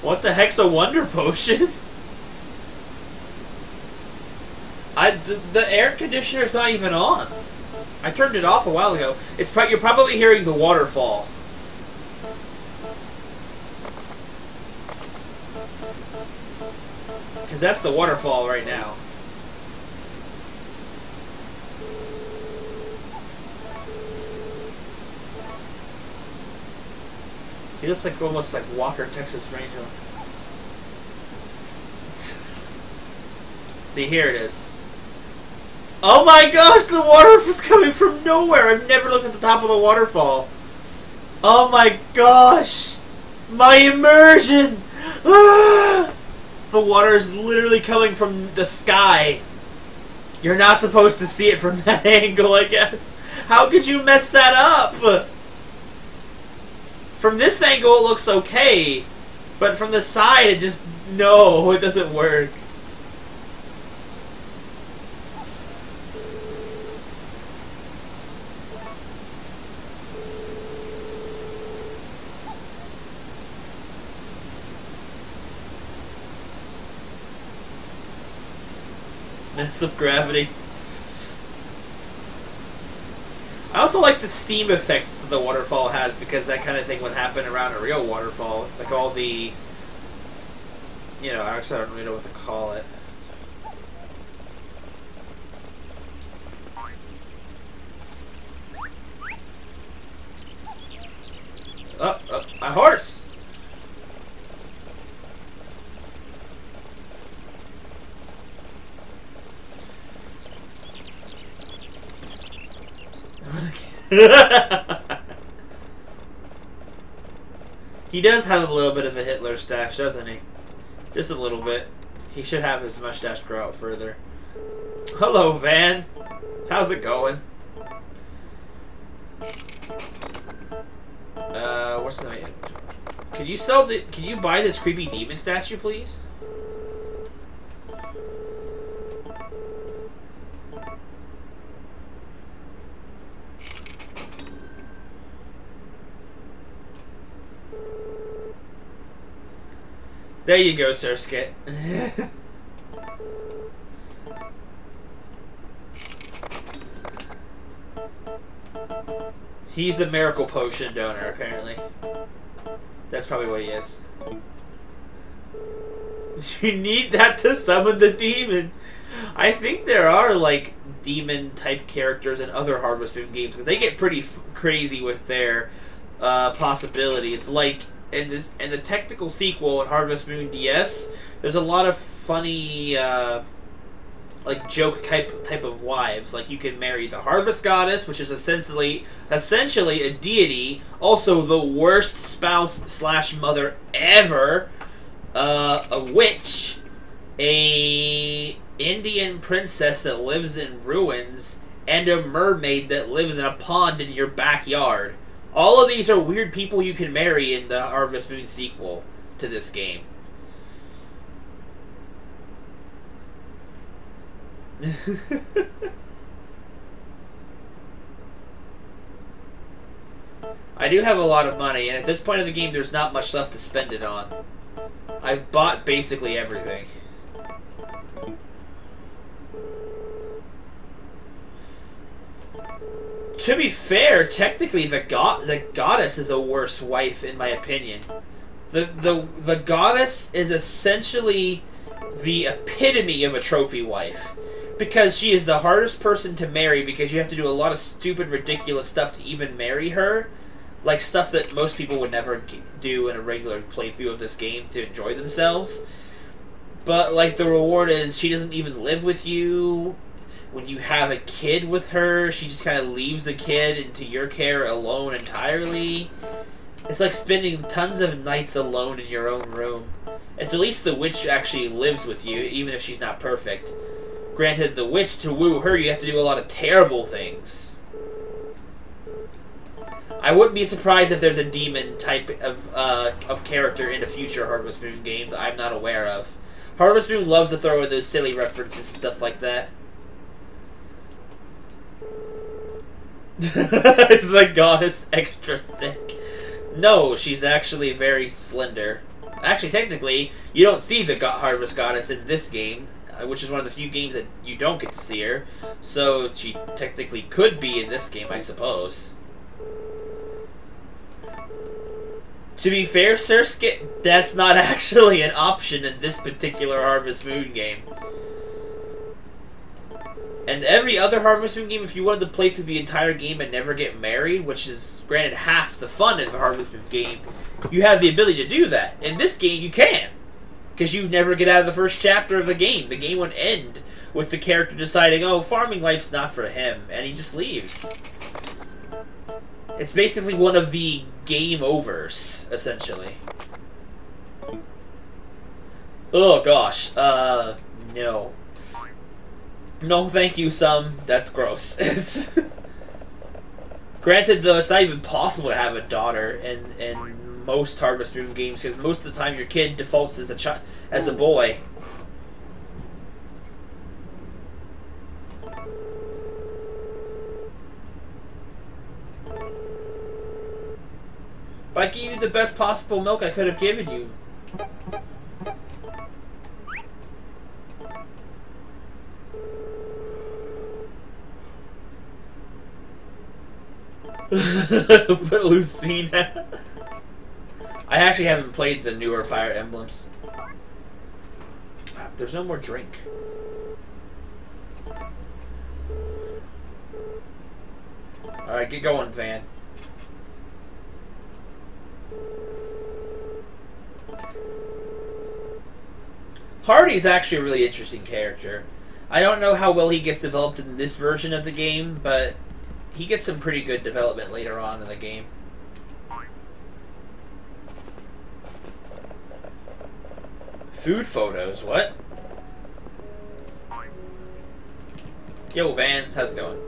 What the heck's a wonder potion? The air conditioner's not even on. I turned it off a while ago. You're probably hearing the waterfall. Because that's the waterfall right now. He looks like almost like Walker, Texas Ranger. See, here it is. Oh my gosh, the waterfall's coming from nowhere. I've never looked at the top of the waterfall. Oh my gosh. My immersion. Ah! The water is literally coming from the sky. You're not supposed to see it from that angle, I guess. How could you mess that up? From this angle, it looks okay. But from the side, it just... No, it doesn't work. rudeness of gravity. I also like the steam effect that the waterfall has, because that kind of thing would happen around a real waterfall. Like all the... You know, actually I don't really know what to call it. Oh, a horse! He does have a little bit of a Hitler stash, doesn't he? Just a little bit. He should have his mustache grow out further. Hello, Van. How's it going? What's the name? Can you sell the... Can you buy this creepy demon statue, please? There you go, Sir Skit. He's a miracle potion donor, apparently. That's probably what he is. You need that to summon the demon. I think there are, like, demon-type characters in other Harvest Moon games, because they get pretty crazy with their possibilities. Like, in the technical sequel in Harvest Moon DS, there's a lot of funny... like joke type of wives. Like you can marry the harvest goddess, which is essentially a deity, also the worst spouse slash mother ever, a witch, a Indian princess that lives in ruins, and a mermaid that lives in a pond in your backyard. All of these are weird people you can marry in the Harvest Moon sequel to this game. I do have a lot of money, and at this point of the game, there's not much left to spend it on. I've bought basically everything. To be fair, technically, the goddess is a worse wife, in my opinion. The goddess is essentially the epitome of a trophy wife. Because she is the hardest person to marry, because you have to do a lot of stupid, ridiculous stuff to even marry her. Like stuff that most people would never do in a regular playthrough of this game to enjoy themselves. But, like, the reward is she doesn't even live with you. When you have a kid with her, she just kind of leaves the kid into your care alone entirely. It's like spending tons of nights alone in your own room. At least the witch actually lives with you, even if she's not perfect. Granted, the witch, to woo her, you have to do a lot of terrible things. I wouldn't be surprised if there's a demon type of character in a future Harvest Moon game that I'm not aware of. Harvest Moon loves to throw in those silly references and stuff like that. Is the goddess extra thick? No, she's actually very slender. Actually, technically, you don't see the Harvest Goddess in this game, which is one of the few games that you don't get to see her. So she technically could be in this game, I suppose. To be fair, Sir Skit, that's not actually an option in this particular Harvest Moon game. And every other Harvest Moon game, if you wanted to play through the entire game and never get married, which is, granted, half the fun of a Harvest Moon game, you have the ability to do that. In this game, you can. Because you never get out of the first chapter of the game. The game would end with the character deciding, oh, farming life's not for him, and he just leaves. It's basically one of the game overs, essentially. Oh, gosh. No. No, thank you, That's gross. It's granted, though, it's not even possible to have a daughter in most Harvest Moon games, because most of the time your kid defaults as a boy. But I gave you the best possible milk I could have given you. Lucina. I actually haven't played the newer Fire Emblems. There's no more drink. Alright, get going, Van. Hardy's actually a really interesting character. I don't know how well he gets developed in this version of the game, but he gets some pretty good development later on in the game. Food photos, what? Yo, Vans, how's it going?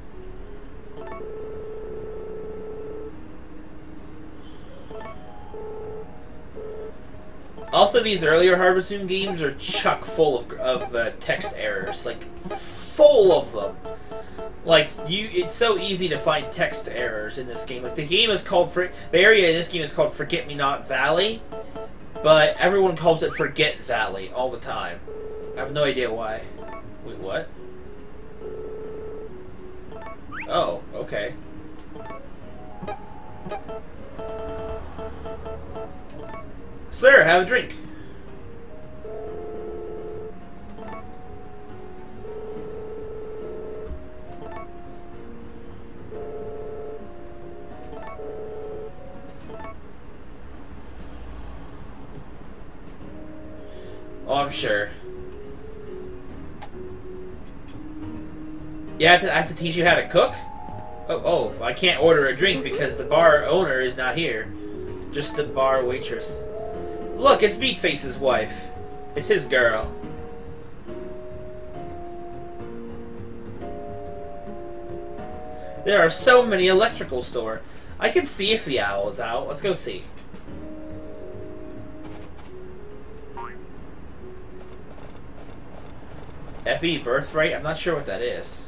Also, these earlier Harvest Moon games are chock full of text errors, like full of them. Like it's so easy to find text errors in this game. Like the game is called the area in this game is called Forget Me Not Valley, but everyone calls it Forget Valley all the time. I have no idea why. Wait, what? Oh, okay. Sir, have a drink. Oh, I'm sure. Yeah, I have to teach you how to cook? Oh, I can't order a drink because the bar owner is not here. Just the bar waitress. Look, it's Meatface's wife. It's his girl. There are so many electrical store. I can see if the owl is out. Let's go see. FE birthright? I'm not sure what that is.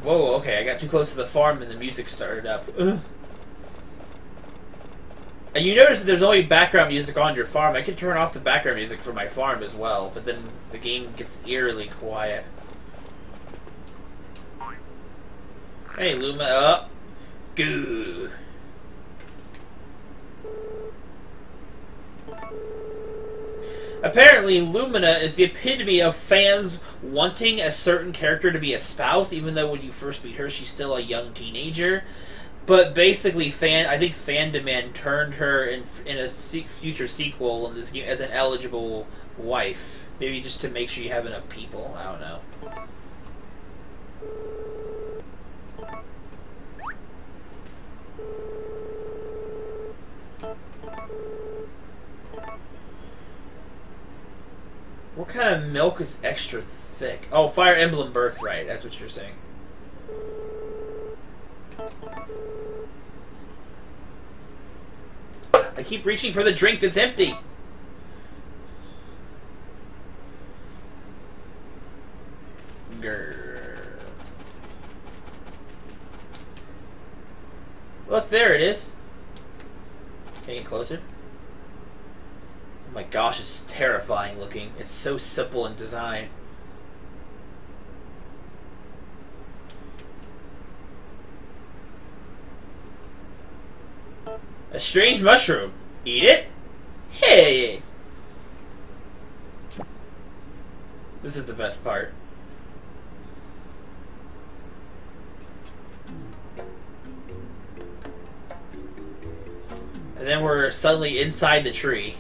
Whoa, okay, I got too close to the farm and the music started up. Ugh. And you notice that there's only background music on your farm. I can turn off the background music for my farm as well, but then the game gets eerily quiet. Hey, Luma, up. Goo. Apparently, Lumina is the epitome of fans wanting a certain character to be a spouse, even though when you first meet her, she's still a young teenager. But basically, I think fan demand turned her in a future sequel in this game as an eligible wife. Maybe just to make sure you have enough people. I don't know. What kind of milk is extra thick? Oh, Fire Emblem Birthright. That's what you're saying. I keep reaching for the drink that's empty. Grr. Look, there it is. Can you get closer? Oh my gosh, it's terrifying looking. It's so simple in design. A strange mushroom. Eat it? Hey! This is the best part. And then we're suddenly inside the tree.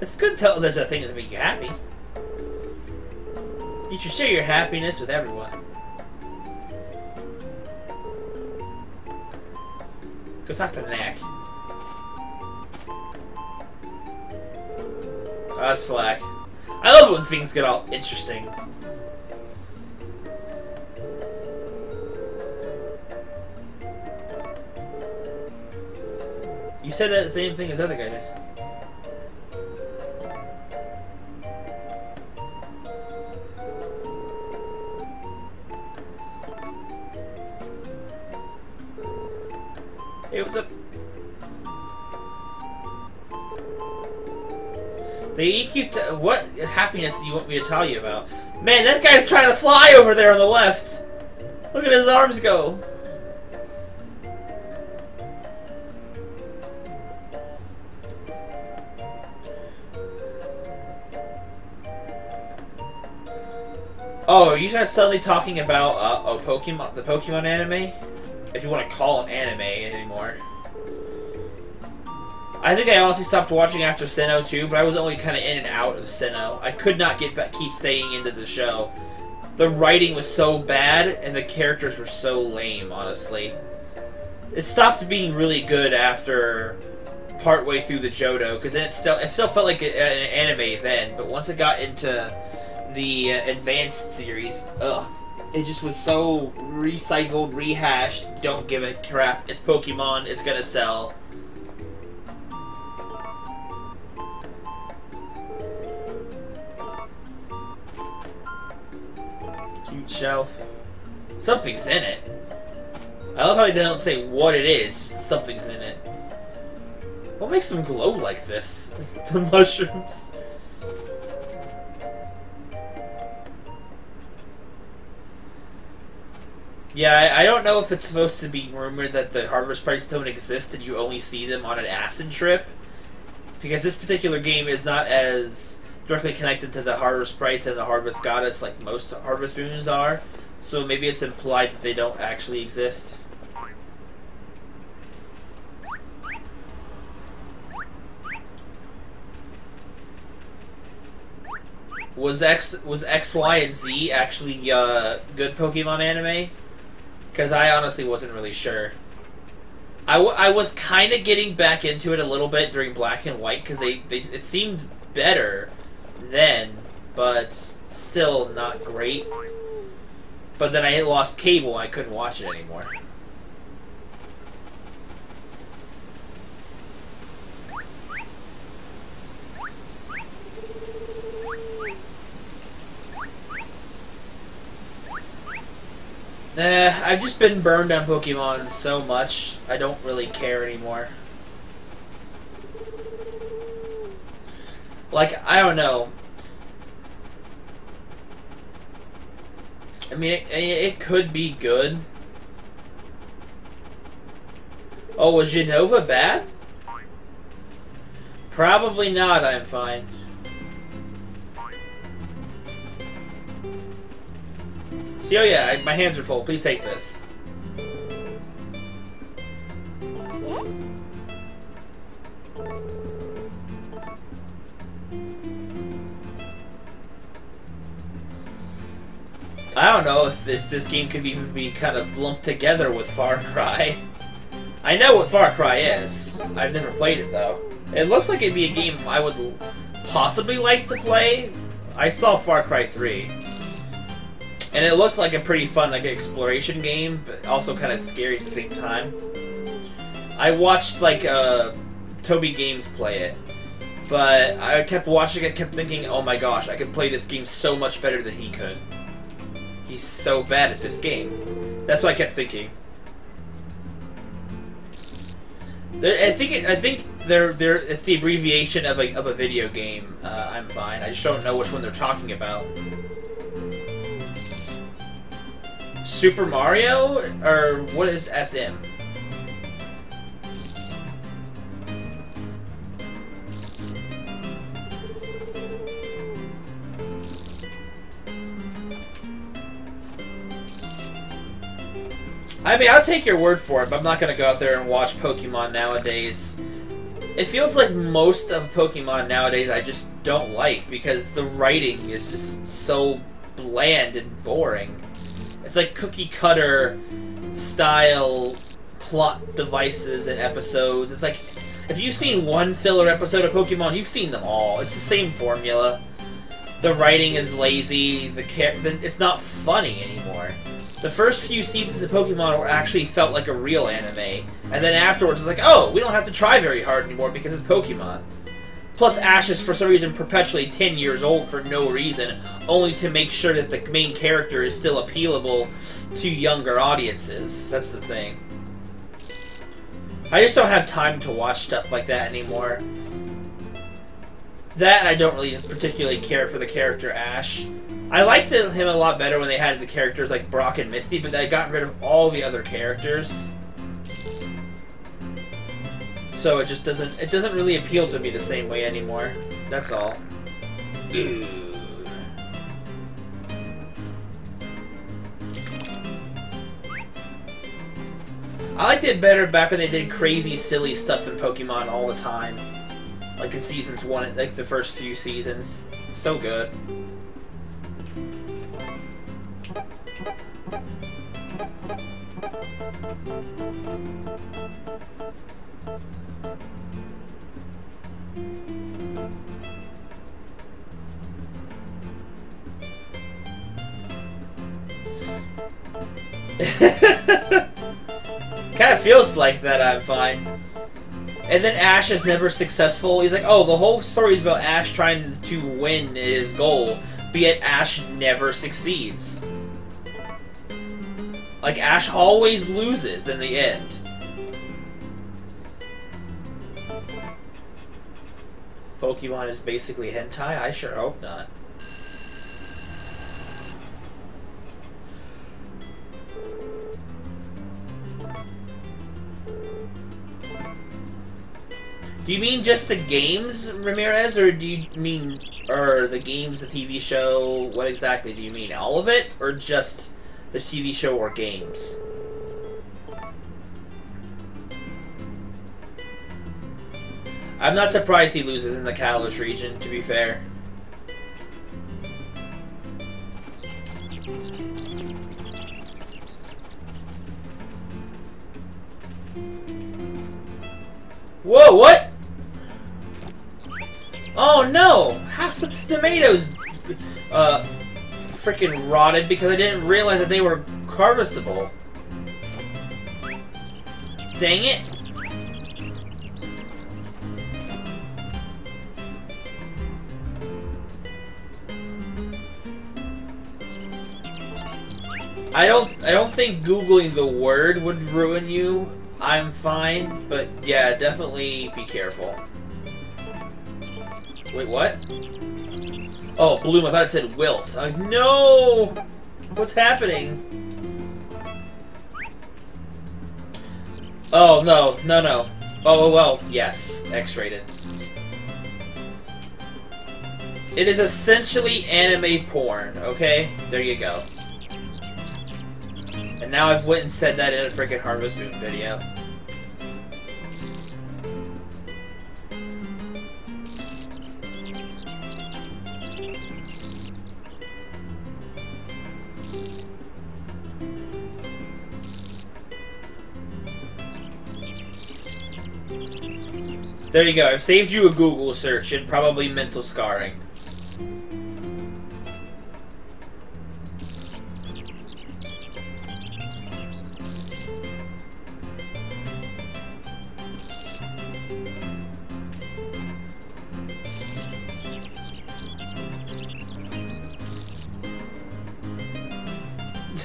It's good to tell there's a thing that make you happy. You should share your happiness with everyone. Go talk to Knack. Oh, that's Flack. I love it when things get all interesting. You said that same thing as other guy did. Hey, what's up? You keep what happiness do you want me to tell you about? Man, that guy's trying to fly over there on the left. Look at his arms go. Oh, you guys suddenly talking about the Pokemon anime? If you want to call it anime anymore. I think I honestly stopped watching after Sinnoh too, but I was only kind of in and out of Sinnoh. I could not keep staying into the show. The writing was so bad, and the characters were so lame, honestly. It stopped being really good after partway through the Johto, because then it still felt like an anime then, but once it got into the advanced series, ugh. It just was so recycled, rehashed, don't give a crap. It's Pokemon, it's gonna sell. Cute shelf. Something's in it. I love how they don't say what it is, something's in it. What makes them glow like this? The mushrooms. Yeah, I don't know if it's supposed to be rumored that the Harvest Sprites don't exist and you only see them on an acid trip. Because this particular game is not as directly connected to the Harvest Sprites and the Harvest Goddess like most Harvest Moons are. So maybe it's implied that they don't actually exist. Was X, Y, and Z actually good Pokemon anime? Because I honestly wasn't really sure. I was kind of getting back into it a little bit during Black and White because it seemed better then, but still not great. But then I lost cable and I couldn't watch it anymore. I've just been burned on Pokemon so much, I don't really care anymore. Like, I don't know. I mean, it could be good. Oh, was Genova bad? Probably not, I'm fine. See, oh yeah, my hands are full. Please take this. I don't know if this game could even be kind of lumped together with Far Cry. I know what Far Cry is. I've never played it though. It looks like it'd be a game I would possibly like to play. I saw Far Cry 3. And it looked like a pretty fun, like, exploration game, but also kind of scary at the same time. I watched, like, Toby Games play it, but I kept watching it, kept thinking, oh my gosh, I could play this game so much better than he could. He's so bad at this game. That's what I kept thinking. I think it's the abbreviation of a video game. I'm fine. I just don't know which one they're talking about. Super Mario? Or what is SM? I mean, I'll take your word for it, but I'm not gonna go out there and watch Pokemon nowadays. It feels like most of Pokemon nowadays I just don't like, because the writing is just so bland and boring. It's like cookie-cutter style plot devices and episodes. It's like, if you've seen one filler episode of Pokemon, you've seen them all. It's the same formula. The writing is lazy. It's not funny anymore. The first few seasons of Pokemon actually felt like a real anime. And then afterwards, it's like, oh, we don't have to try very hard anymore because it's Pokemon. Plus, Ash is, for some reason, perpetually 10 years old for no reason, only to make sure that the main character is still appealable to younger audiences. That's the thing. I just don't have time to watch stuff like that anymore. That, I don't really particularly care for the character Ash. I liked him a lot better when they had the characters like Brock and Misty, but they got rid of all the other characters. So it just doesn't really appeal to me the same way anymore. That's all. Ooh. I liked it better back when they did crazy, silly stuff in Pokemon all the time. Like in seasons 1, like the first few seasons. It's so good. Kind of feels like that, I'm fine. And then Ash is never successful. He's like, oh, the whole story is about Ash trying to win his goal, but yet Ash never succeeds. Like, Ash always loses in the end. Pokemon is basically hentai? I sure hope not. Do you mean just the games, Ramirez, or do you mean, or the games, the TV show? What exactly do you mean? All of it, or just the TV show or games? I'm not surprised he loses in the Kalos region, to be fair. Whoa, what? Oh no! Half the tomatoes freaking rotted because I didn't realize that they were harvestable. Dang it! I don't think Googling the word would ruin you. I'm fine, but yeah, definitely be careful. Wait, what? Oh, bloom, I thought it said wilt. No! What's happening? Oh, no, no, no. Oh, well, yes, X-rated. It is essentially anime porn, okay? There you go. And now I've went and said that in a freaking Harvest Moon video. There you go. I've saved you a Google search and probably mental scarring.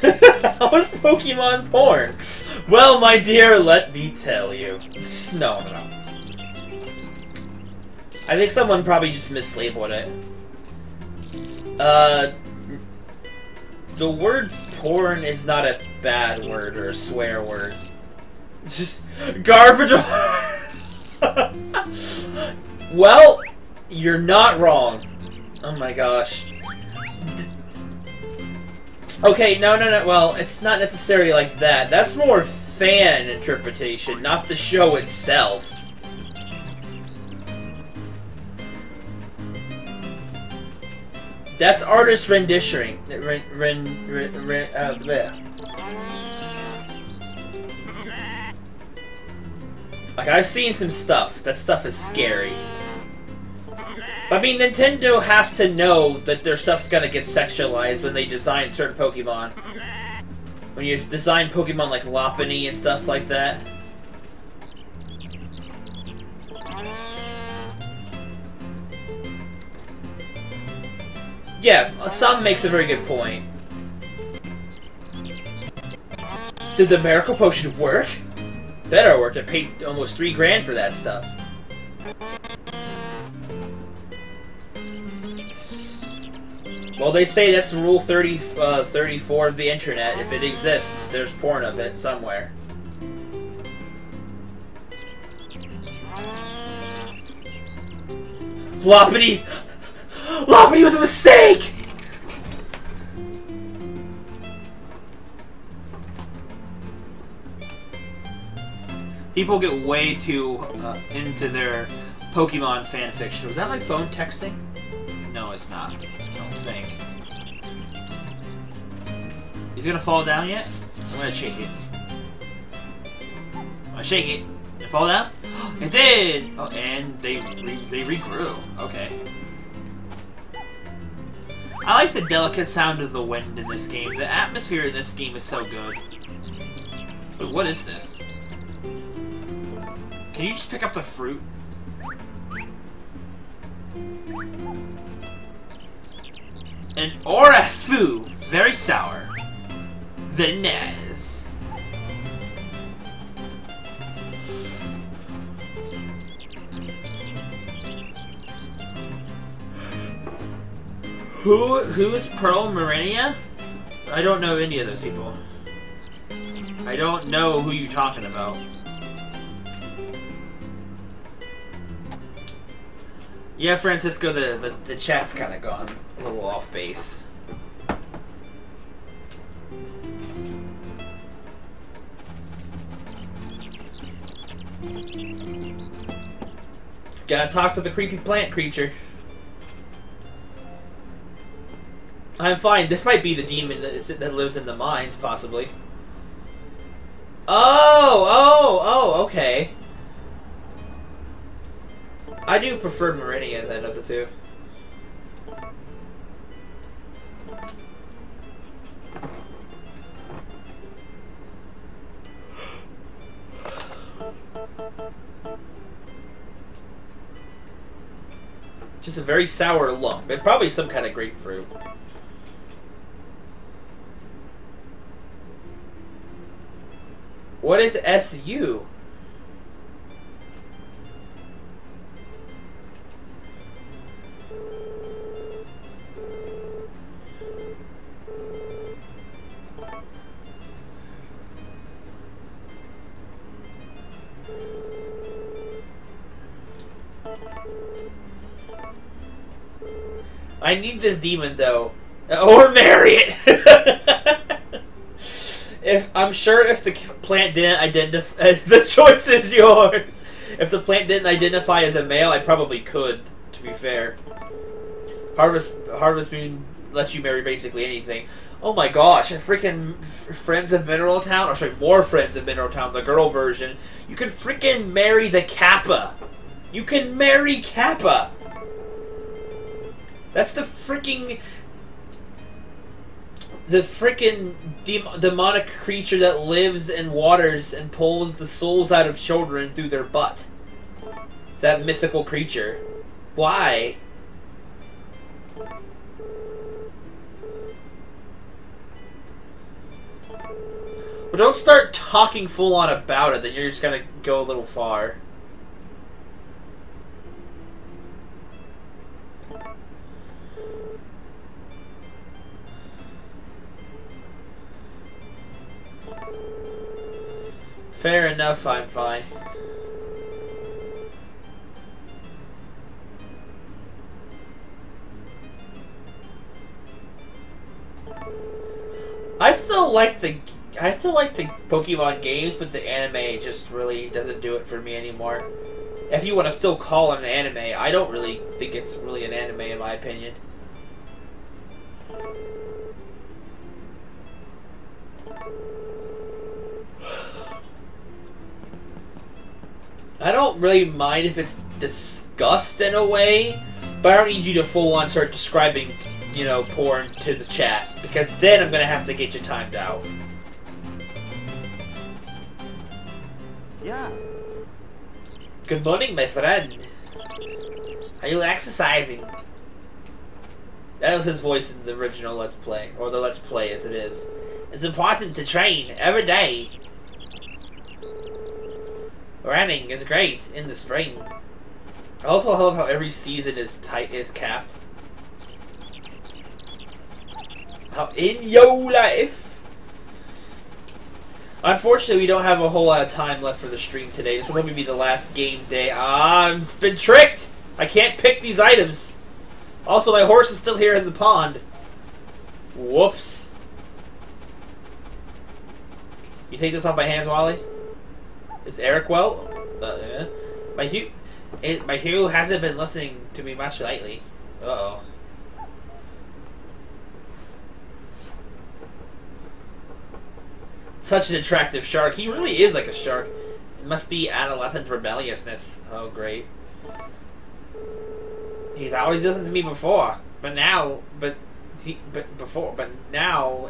How is Pokemon porn? Well, my dear, let me tell you. No, no, no. I think someone probably just mislabeled it. The word porn is not a bad word or a swear word. It's just garbage. Well, you're not wrong. Oh my gosh. Okay, no, no, no. Well, it's not necessarily like that. That's more fan interpretation, not the show itself. That's artist rendition. Like, I've seen some stuff. That stuff is scary. I mean, Nintendo has to know that their stuff's gonna get sexualized when they design certain Pokemon. When you design Pokemon like Lopunny and stuff like that. Yeah, Sam makes a very good point. Did the Miracle Potion work? Better work. I paid almost $3 grand for that stuff. Well, they say that's rule 34 of the internet. If it exists, there's porn of it somewhere. Loppity! Loppity was a mistake! People get way too into their Pokemon fanfiction. Was that my phone texting? No, it's not. I don't think. He's gonna fall down yet? I'm gonna shake it. I'm gonna shake it. Did it fall down? It did! Oh, and they regrew. Okay. I like the delicate sound of the wind in this game. The atmosphere in this game is so good. Wait, what is this? Can you just pick up the fruit? An Orafu, very sour. Rudeness. Who is Pearl Marinia? I don't know any of those people. I don't know who you're talking about. Yeah, Francisco, the chat's kind of gone a little off base. Gotta talk to the creepy plant creature. I'm fine. This might be the demon that lives in the mines, possibly. Oh, okay. I do prefer Meridian than of the two. Just a very sour lump. And probably some kind of grapefruit. What is SU? I need this demon though, or marry it. I'm sure if the plant didn't identify, the choice is yours. If the plant didn't identify as a male, I probably could. To be fair, Harvest Moon lets you marry basically anything. Oh my gosh, freaking Friends of Mineral Town, or sorry, more Friends of Mineral Town, the girl version. You can freaking marry the Kappa. You can marry Kappa. That's the freaking demonic creature that lives in waters and pulls the souls out of children through their butt. That mythical creature. Why? Well, don't start talking full on about it, then you're just gonna go a little far. Fair enough, I'm fine. I still like the Pokemon games, but the anime just really doesn't do it for me anymore. If you want to still call it an anime, I don't really think it's really an anime in my opinion. I don't really mind if it's discussed in a way, but I don't need you to full on start describing, you know, porn to the chat, because then I'm gonna have to get you timed out. Yeah. Good morning, my friend. Are you exercising? That was his voice in the original Let's Play, or the Let's Play as it is. It's important to train every day. Running is great in the spring. I also love how every season is capped. in your life. Unfortunately, we don't have a whole lot of time left for the stream today. This will probably be the last game day. I've been tricked! I can't pick these items. Also, my horse is still here in the pond. Whoops. You take this off my hands, Wally? Is Eric well? Yeah. My Hugh hasn't been listening to me much lately. Uh-oh. Such an attractive shark. He really is like a shark. It must be adolescent rebelliousness. Oh, great. He's always listened to me before. But now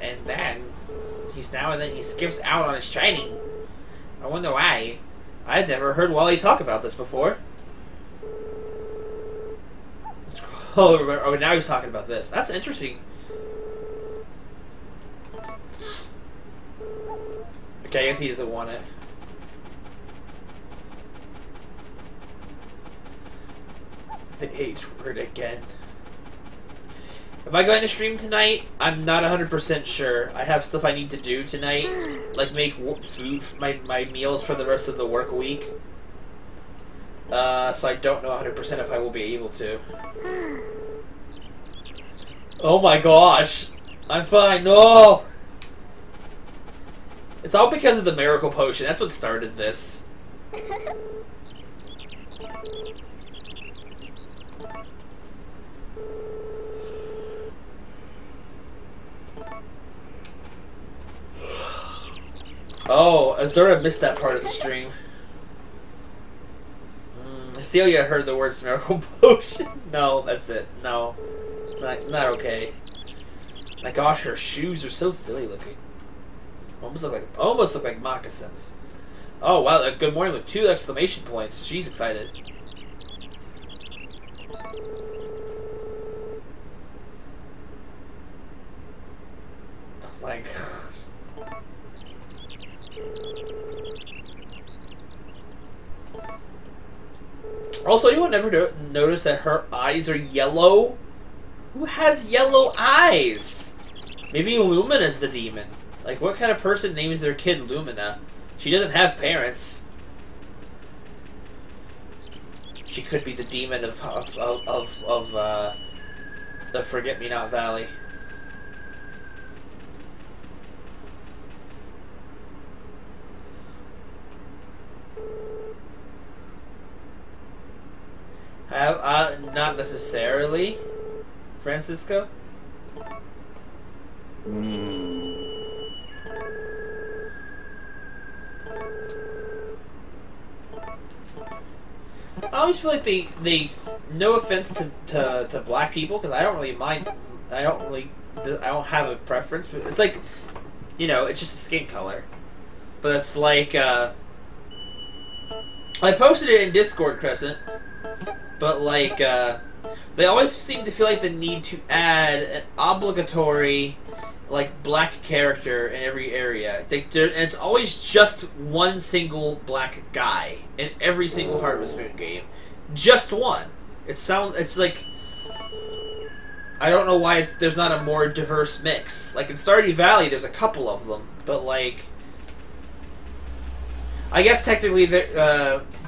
and then. He's now and then he skips out on his training. I wonder why. I've never heard Wally talk about this before. Oh, now he's talking about this. That's interesting. Okay, I guess he doesn't want it. The H word again. Am I going to stream tonight? I'm not 100% sure. I have stuff I need to do tonight. Like make food, my meals for the rest of the work week. So I don't know 100% if I will be able to. Oh my gosh. I'm fine. No! It's all because of the miracle potion. That's what started this. Oh, Azura missed that part of the stream. Celia heard the words miracle potion. No, that's it. No. Not okay. My gosh, her shoes are so silly looking. Almost look like moccasins. Oh wow, good morning with 2 exclamation points. She's excited. Oh my gosh. Also, anyone ever notice that her eyes are yellow? Who has yellow eyes? Maybe Lumina's the demon. Like, what kind of person names their kid Lumina? She doesn't have parents. She could be the demon of the Forget-Me-Not Valley. Not necessarily, Francisco. I always feel like they no offense to black people, because I don't really mind. I don't have a preference, but it's like, you know, it's just a skin color. But it's like I posted it in Discord, Crescent. But like they always seem to feel like the need to add an obligatory like black character in every area. And it's always just one single black guy in every single Harvest Moon game. Just one. It's like, I don't know why there's not a more diverse mix. Like in Stardew Valley, there's a couple of them, but like, I guess technically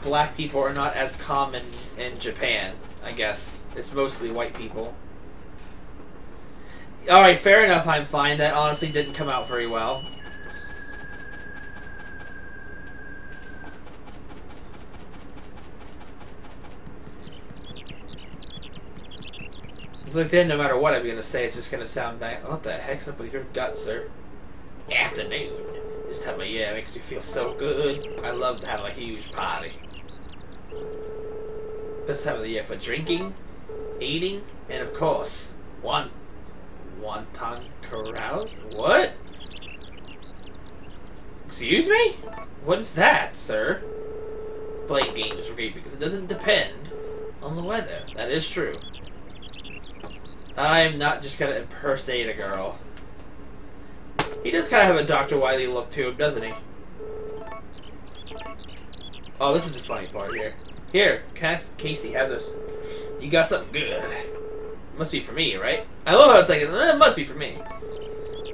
black people are not as common in Japan. I guess it's mostly white people. Alright, fair enough, I'm fine. That honestly didn't come out very well. It's like then no matter what I'm gonna say, it's just gonna sound bad. What the heck's up with your gut, sir? Afternoon. This time of year makes me feel so good. I love to have a huge party. Best time of the year for drinking, eating, and of course, wonton carouse? What? Excuse me? What is that, sir? Playing games are great because it doesn't depend on the weather. That is true. I'm not just gonna impersonate a girl. He does kind of have a Dr. Wily look to him, doesn't he? Oh, this is the funny part here. Here, Casey, have this. You got something good. Must be for me, right? I love how it's like, it must be for me.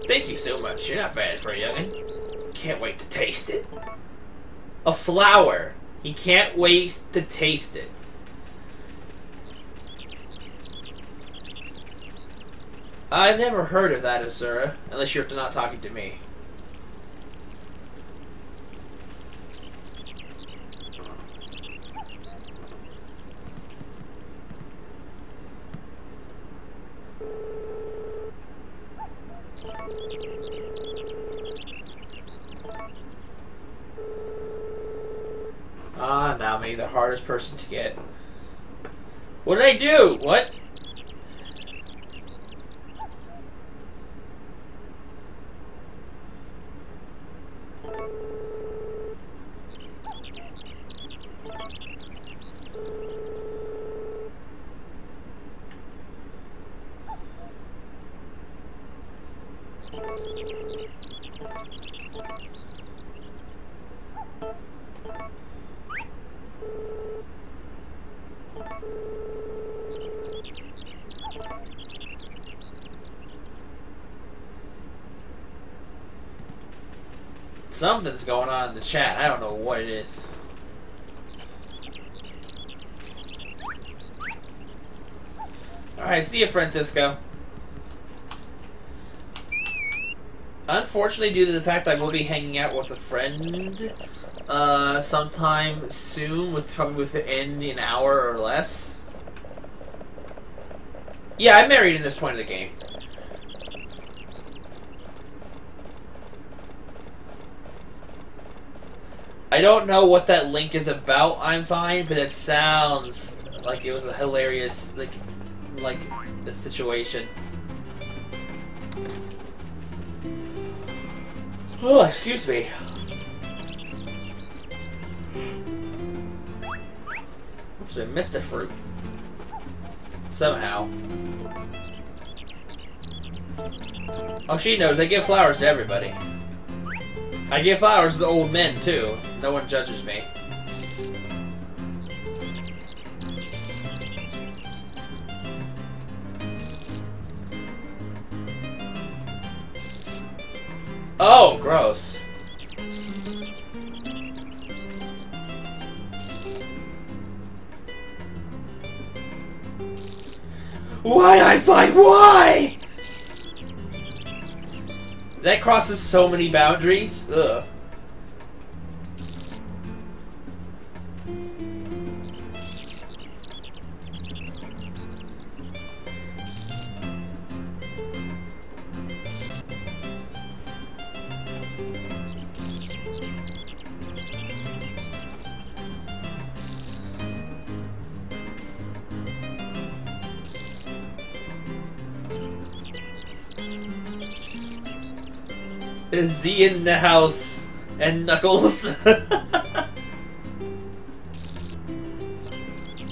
Thank you so much. You're not bad for a youngin'. Can't wait to taste it. A flower. He can't wait to taste it. I've never heard of that, Asura, unless you're not talking to me. Ah, Nami, the hardest person to get. What did I do? What? Something's going on in the chat. I don't know what it is. Alright, see you, Francisco. Unfortunately, due to the fact I will be hanging out with a friend sometime soon, probably within an hour or less. Yeah, I'm married at this point of the game. I don't know what that link is about, I'm fine, but it sounds like it was a hilarious, like a situation. Oh, excuse me. Oops, I missed a fruit. Somehow. Oh, she knows. I give flowers to everybody. I give flowers to the old men, too. No one judges me. Oh, gross. Why I fight? Why? That crosses so many boundaries. Ugh. Is Z in the house and Knuckles?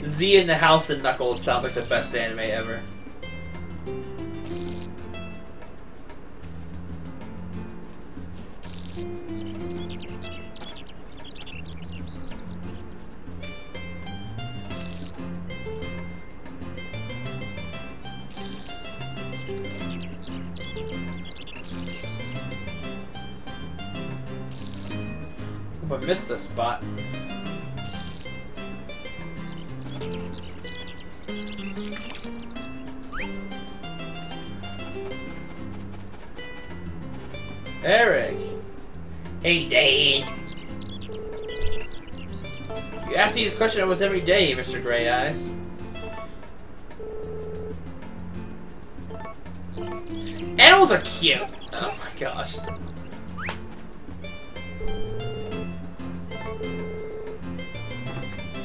Z in the house and Knuckles sounds like the best anime ever. I missed a spot. Eric. Hey, Dad. You ask me this question almost every day, Mr. Grey Eyes. Animals are cute. Oh my gosh.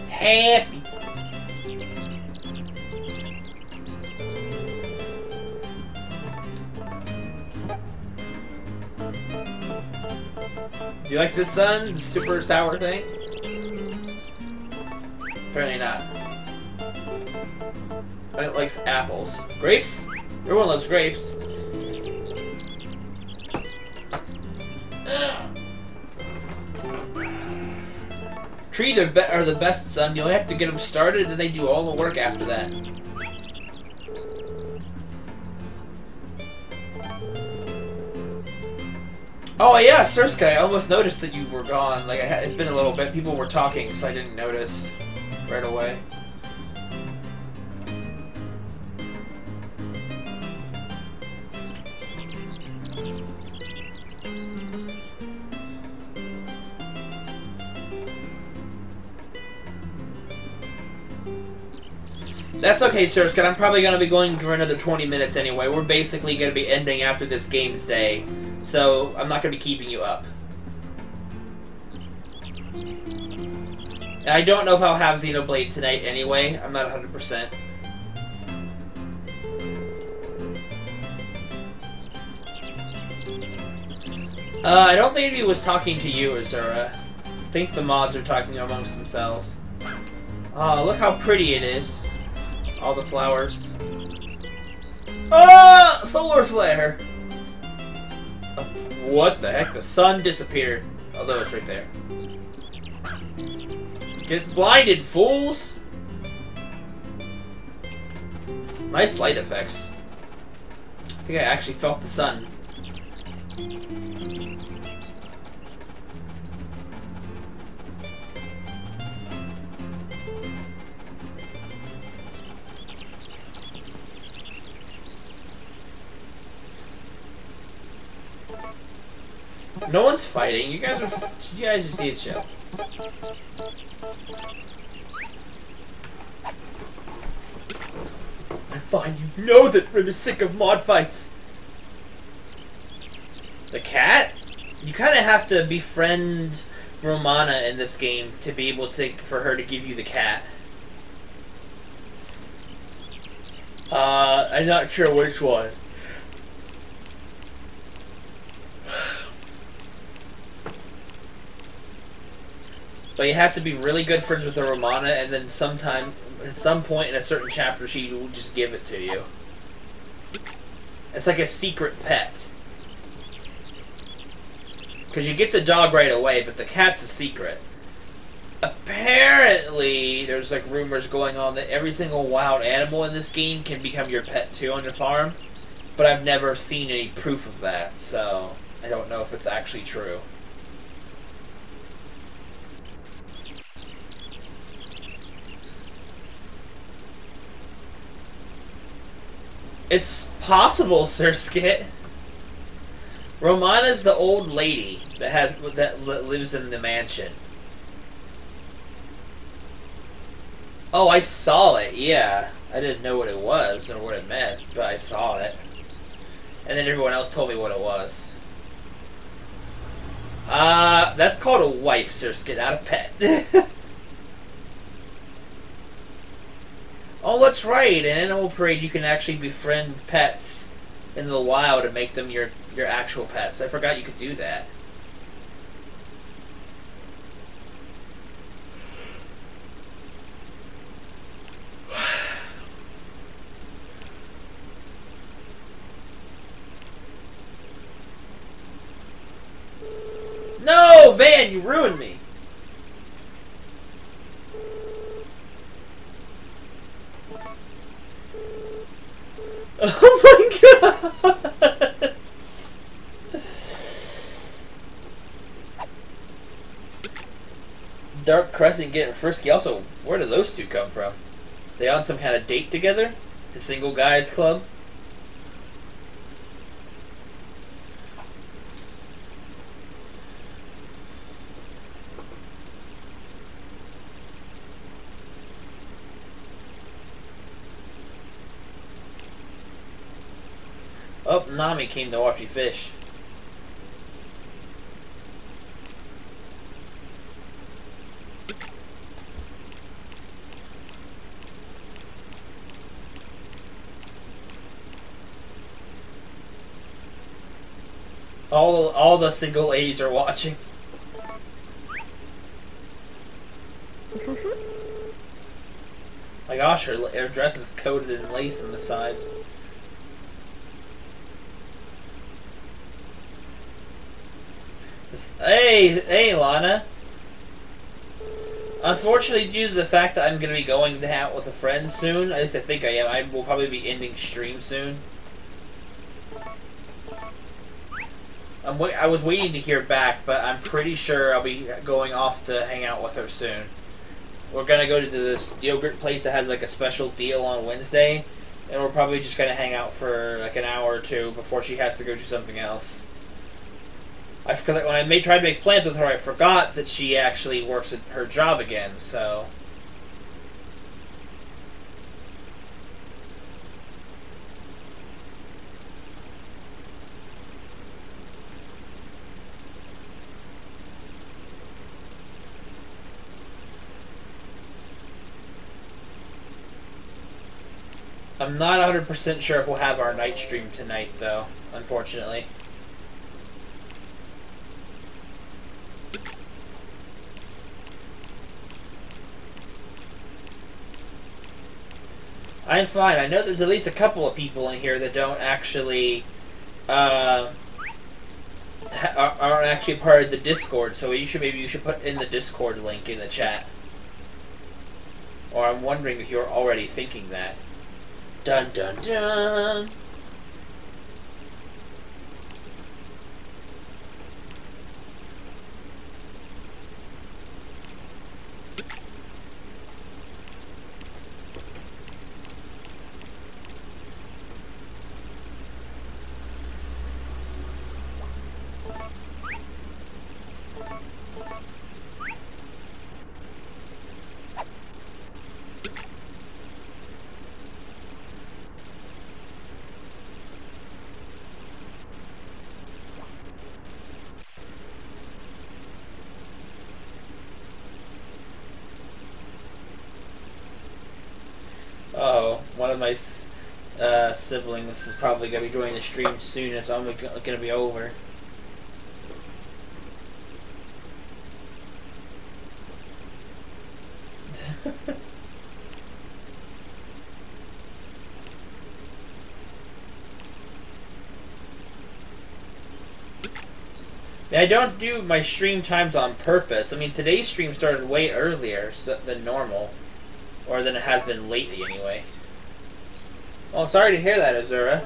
Happy. Do you like this, son? The super sour thing? Apparently not. I likes apples. Grapes? Everyone loves grapes. Trees are the best, son. You'll have to get them started, and then they do all the work after that. Oh yeah, Surska, I almost noticed that you were gone. Like, it's been a little bit. People were talking, so I didn't notice right away. That's okay, Surska. I'm probably going to be going for another 20 minutes anyway. We're basically going to be ending after this game's day, so I'm not going to be keeping you up. And I don't know if I'll have Xenoblade tonight anyway. I'm not 100%. I don't think he was talking to you, Azura. I think the mods are talking amongst themselves. Oh, look how pretty it is. All the flowers. Ah! Solar flare! What the heck? The sun disappeared. Although it's right there. Gets blinded, fools! Nice light effects. I think I actually felt the sun. No one's fighting. You guys just need to chill. I find you know that Rim is sick of mod fights. The cat? You kind of have to befriend Romana in this game to be able to for her to give you the cat. I'm not sure which one. But you have to be really good friends with a Romana, and then at some point in a certain chapter, she will just give it to you. It's like a secret pet. Because you get the dog right away, but the cat's a secret. Apparently, there's like rumors going on that every single wild animal in this game can become your pet too on your farm. But I've never seen any proof of that, so I don't know if it's actually true. It's possible, Sir Skit. Romana's the old lady that lives in the mansion. Oh, I saw it. Yeah, I didn't know what it was or what it meant, but I saw it. And then everyone else told me what it was. That's called a wife, Sir Skit, not a pet. Oh, that's right. In Animal Parade, you can actually befriend pets in the wild and make them your actual pets. I forgot you could do that. No, Van, you ruined me. Oh my god! Dark Crescent getting frisky. Also, where did those two come from? They on some kind of date together? The Single Guys Club? Oh, Nami came to watch you fish. All the single ladies are watching. My gosh, her dress is coated in lace on the sides. Hey, Lana. Unfortunately, due to the fact that I'm going to be going out with a friend soon, at least I think I am, I will probably be ending stream soon. I was waiting to hear back, but I'm pretty sure I'll be going off to hang out with her soon. We're gonna go to this yogurt place that has like a special deal on Wednesday, and we're probably just gonna hang out for like an hour or two before she has to go do something else. Because when I tried to make plans with her, I forgot that she actually works at her job again, so... I'm not 100% sure if we'll have our night stream tonight, though, unfortunately. I'm fine. I know there's at least a couple of people in here that don't actually aren't actually part of the Discord, so maybe you should put in the Discord link in the chat. Or I'm wondering if you're already thinking that. Dun dun dun! Oh, one of my siblings is probably going to be joining the stream soon. It's only going to be over. I don't do my stream times on purpose. I mean, today's stream started way earlier than normal. Or than it has been lately, anyway. Well, sorry to hear that, Azura.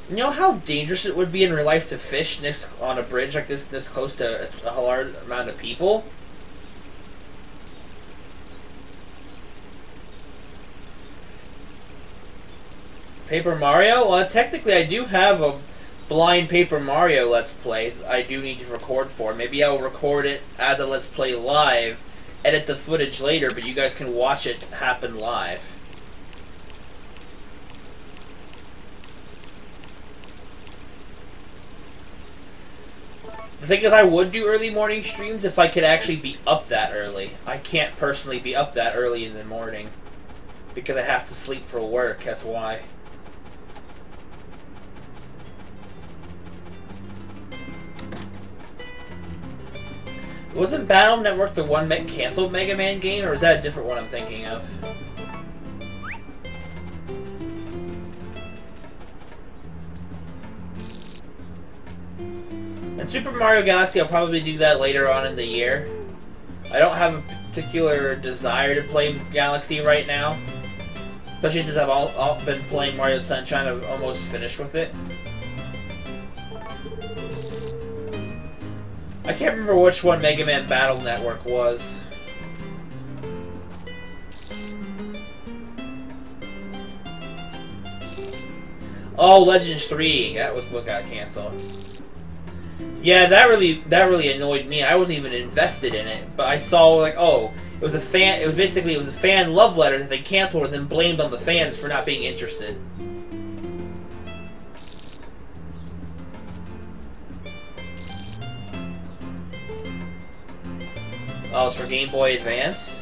You know how dangerous it would be in real life to fish on a bridge like this close to a large amount of people? Paper Mario? Well, technically I do have a blind Paper Mario Let's Play I do need to record for. Maybe I'll record it as a Let's Play live, edit the footage later, but you guys can watch it happen live. The thing is, I would do early morning streams if I could actually be up that early. I can't personally be up that early in the morning because I have to sleep for work, that's why. Wasn't Battle Network the one that canceled Mega Man game, or is that a different one I'm thinking of? And Super Mario Galaxy, I'll probably do that later on in the year. I don't have a particular desire to play Galaxy right now. Especially since I've all been playing Mario Sunshine, I'm almost finished with it. I can't remember which one Mega Man Battle Network was. Oh, Legends 3. That was what got canceled. Yeah, that really annoyed me. I wasn't even invested in it, but I saw like, oh, it was a fan love letter that they canceled and then blamed on the fans for not being interested. Oh, it's for Game Boy Advance?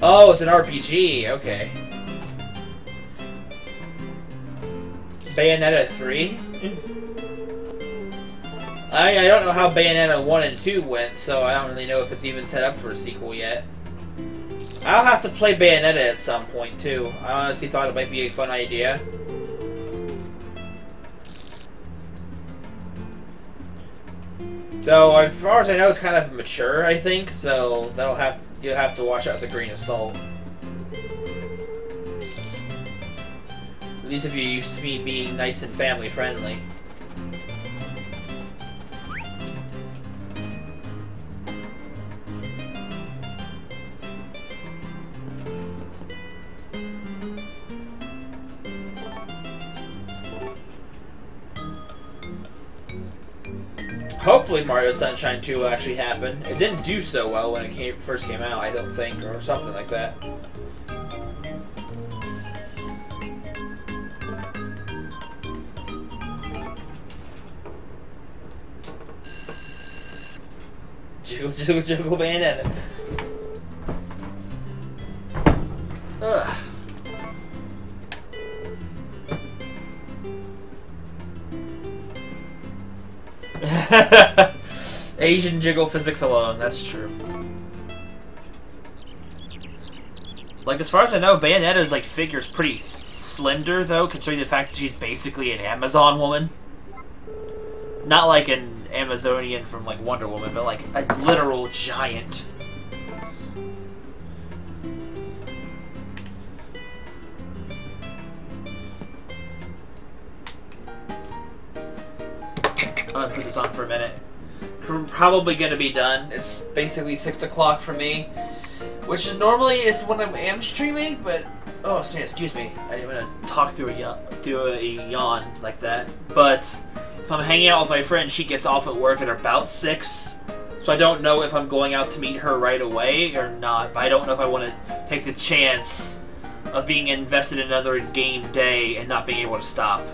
Oh, it's an RPG. Okay. Bayonetta 3? I don't know how Bayonetta 1 and 2 went, so I don't really know if it's even set up for a sequel yet. I'll have to play Bayonetta at some point, too. I honestly thought it might be a fun idea. Though, as far as I know, it's kind of mature, I think, so you'll have to watch out with a grain of salt. At least if you're used to me being nice and family friendly. Hopefully Mario Sunshine 2 will actually happen. It didn't do so well when it first came out, I don't think, or something like that. Jiggle, jiggle, jiggle, Bayonetta. Ugh. Asian jiggle physics alone, that's true. Like, as far as I know, Bayonetta's, like, figure's pretty slender, though, considering the fact that she's basically an Amazon woman. Not like an Amazonian from, like, Wonder Woman, but, like, a literal giant. I'm gonna put this on for a minute. Probably gonna be done. It's basically 6 o'clock for me, which normally is when I am streaming, but oh man, excuse me, I didn't want to talk through a yawn like that. But if I'm hanging out with my friend, she gets off at work at about 6, so I don't know if I'm going out to meet her right away or not. But I don't know if I want to take the chance of being invested in another game day and not being able to stop.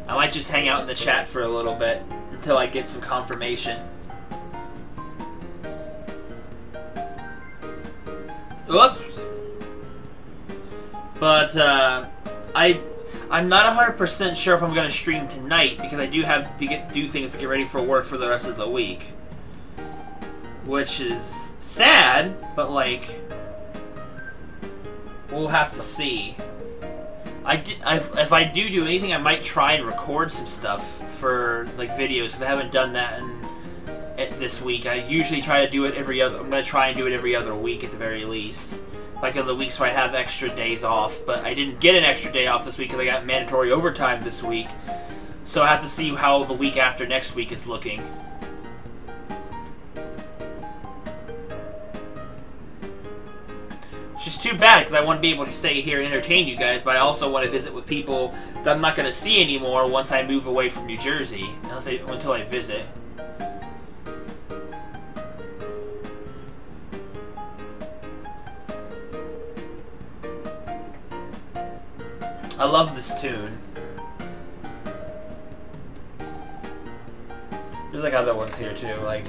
I might just hang out in the chat for a little bit until I get some confirmation. Oops. But I'm not 100% sure if I'm gonna stream tonight because I do have to do things to get ready for work for the rest of the week, which is sad. But like, we'll have to see. If I do anything, I might try and record some stuff for like videos because I haven't done that this week. I usually try to do it every other. I'm gonna try and do it every other week at the very least, like in the weeks where I have extra days off. But I didn't get an extra day off this week because I got mandatory overtime this week, so I have to see how the week after next week is looking. Which is too bad, because I want to be able to stay here and entertain you guys, but I also want to visit with people that I'm not going to see anymore once I move away from New Jersey, until I visit. I love this tune. There's like other ones here too, like...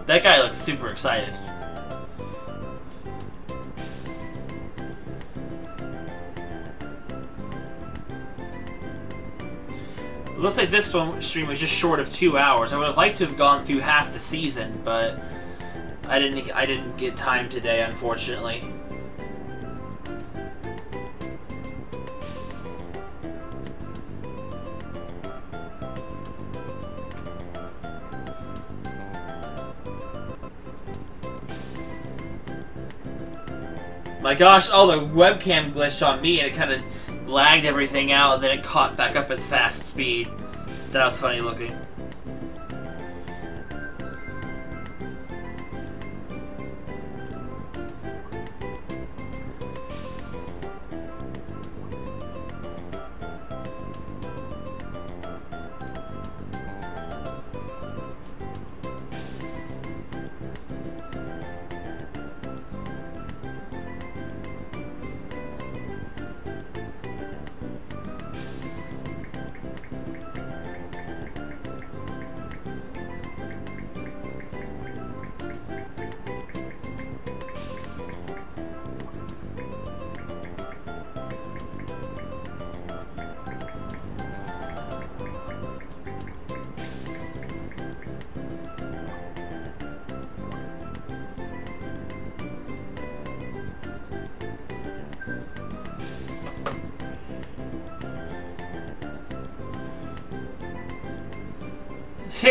That guy looks super excited. It looks like this stream was just short of 2 hours. I would have liked to have gone through half the season, but I didn't get time today, unfortunately. My gosh, oh, the webcam glitched on me and it kind of lagged everything out and then it caught back up at fast speed. That was funny looking.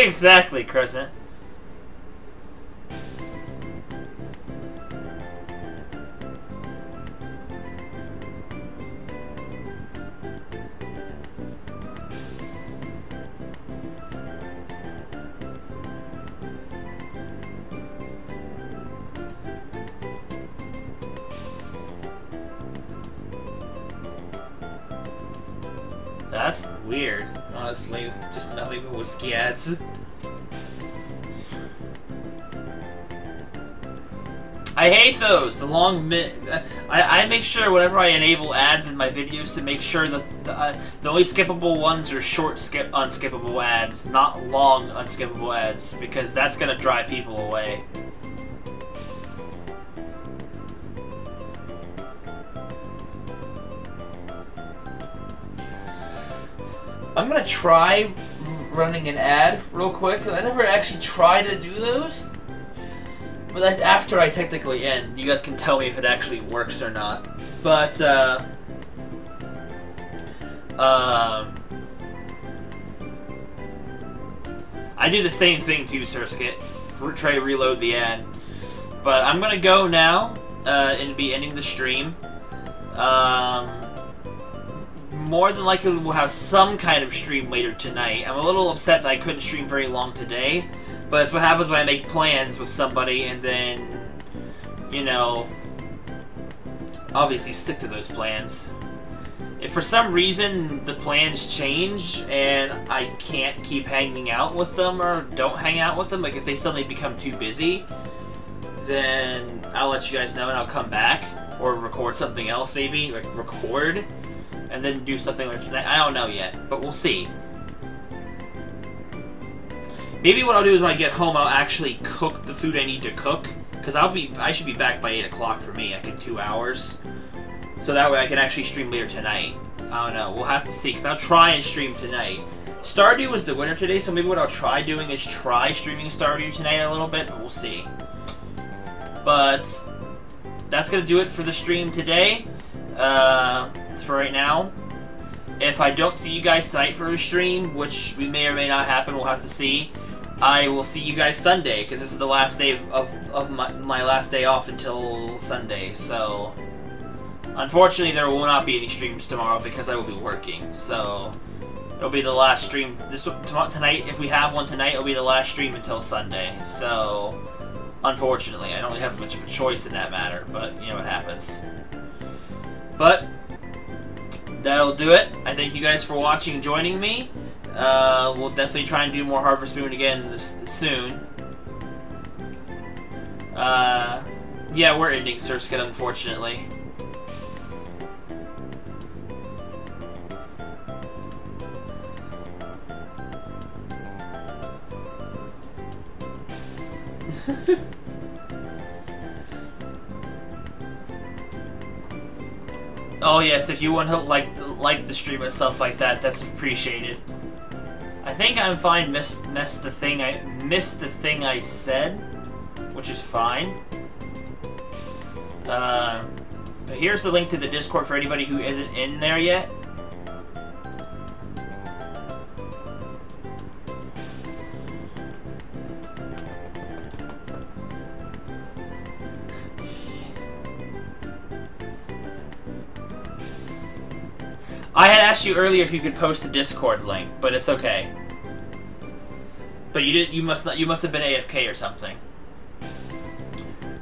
Exactly, Crescent. That's weird, honestly. Just nothing but whiskey ads. I hate those. The long I make sure whenever I enable ads in my videos to make sure that the only skippable ones are short unskippable ads, not long unskippable ads, because that's gonna drive people away. I'm gonna try running an ad real quick, because I never actually tried to do those. But that's after I technically end. You guys can tell me if it actually works or not. But, I do the same thing too, Surskit. Try to reload the ad. But I'm gonna go now, and be ending the stream. More than likely we'll have some kind of stream later tonight. I'm a little upset that I couldn't stream very long today. But that's what happens when I make plans with somebody and then, you know, obviously stick to those plans. If for some reason the plans change and I can't keep hanging out with them or don't hang out with them, like if they suddenly become too busy, then I'll let you guys know and I'll come back. Or record something else maybe, like record, and then do something like tonight. I don't know yet, but we'll see. Maybe what I'll do is when I get home, I'll actually cook the food I need to cook. Because I should be back by 8 o'clock for me, like in 2 hours. So that way I can actually stream later tonight. I don't know, we'll have to see, because I'll try and stream tonight. Stardew was the winner today, so maybe what I'll try doing is try streaming Stardew tonight a little bit, but we'll see. But that's going to do it for the stream today, for right now. If I don't see you guys tonight for a stream, which we may or may not happen, we'll have to see, I will see you guys Sunday, because this is the last day of my last day off until Sunday, so unfortunately there will not be any streams tomorrow because I will be working, so it'll be the last stream. Tonight, if we have one tonight, it'll be the last stream until Sunday, so unfortunately, I don't really have much of a choice in that matter, but you know what happens. But that'll do it. I thank you guys for watching and joining me. We'll definitely try and do more Harvest Moon again soon. Yeah, we're ending Surskit, unfortunately. Oh yes, if you want to like the stream and stuff like that, that's appreciated. I think I'm fine. Missed the thing I said, which is fine. But here's the link to the Discord for anybody who isn't in there yet. I had asked you earlier if you could post a Discord link, but it's okay. But you did. You must not. You must have been AFK or something.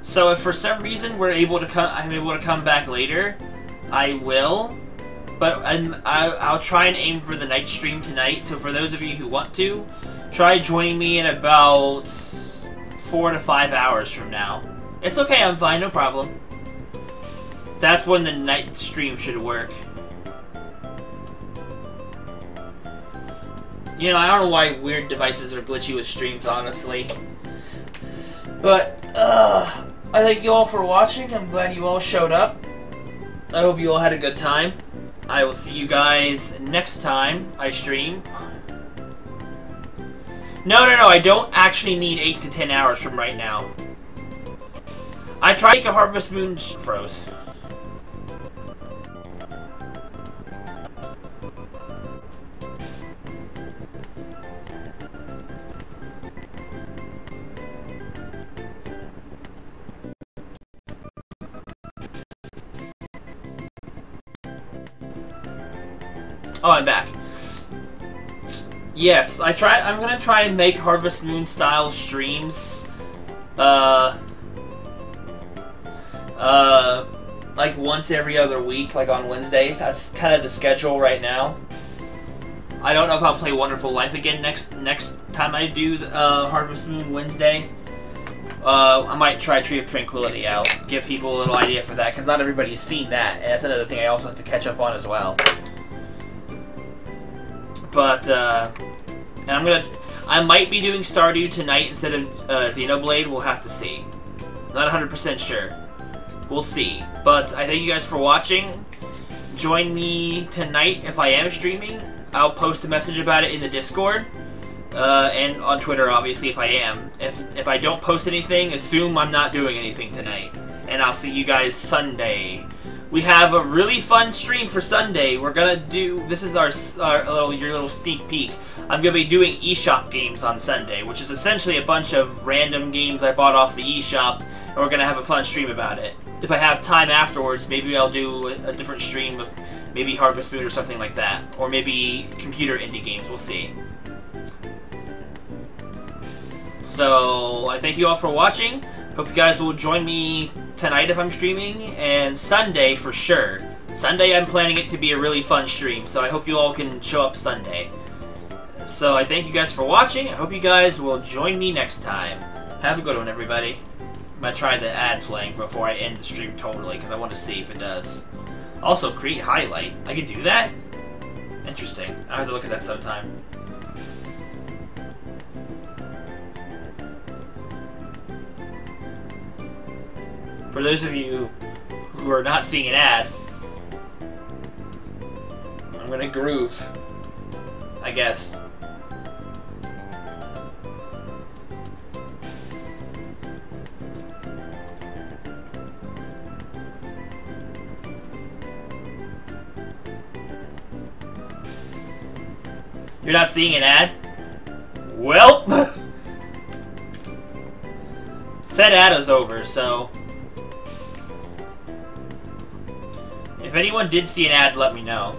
So if for some reason I'm able to come back later, I will. But I'll try and aim for the night stream tonight. So for those of you who want to, try joining me in about 4 to 5 hours from now. It's okay. I'm fine. No problem. That's when the night stream should work. You know, I don't know why weird devices are glitchy with streams, honestly. But, I thank you all for watching. I'm glad you all showed up. I hope you all had a good time. I will see you guys next time I stream. No, I don't actually need 8 to 10 hours from right now. I tried to make a Harvest Moon froze. Oh, I'm back. Yes, I'm gonna try and make Harvest Moon style streams. Like once every other week, like on Wednesdays. That's kind of the schedule right now. I don't know if I'll play Wonderful Life again next time I do Harvest Moon Wednesday. I might try Tree of Tranquility out, give people a little idea for that, because not everybody has seen that, and that's another thing I also have to catch up on as well. But and I might be doing Stardew tonight instead of Xenoblade. We'll have to see. Not 100% sure. We'll see. But I thank you guys for watching. Join me tonight if I am streaming. I'll post a message about it in the Discord. And on Twitter, obviously, if I am. If I don't post anything, assume I'm not doing anything tonight. And I'll see you guys Sunday. We have a really fun stream for Sunday. We're gonna do... This is your little sneak peek. I'm gonna be doing eShop games on Sunday, which is essentially a bunch of random games I bought off the eShop, and we're gonna have a fun stream about it. If I have time afterwards, maybe I'll do a different stream of maybe Harvest Moon or something like that. Or maybe computer indie games, we'll see. So, I thank you all for watching. Hope you guys will join me tonight if I'm streaming, and Sunday for sure. Sunday I'm planning it to be a really fun stream, so I hope you all can show up Sunday. So I thank you guys for watching. I hope you guys will join me next time. Have a good one, everybody. I'm gonna try the ad playing before I end the stream totally, because I want to see if it does. Also, create highlight. I can do that? Interesting. I'll have to look at that sometime. For those of you who are not seeing an ad, I'm gonna groove, I guess. You're not seeing an ad? Well, said ad is over, so... If anyone did see an ad, let me know.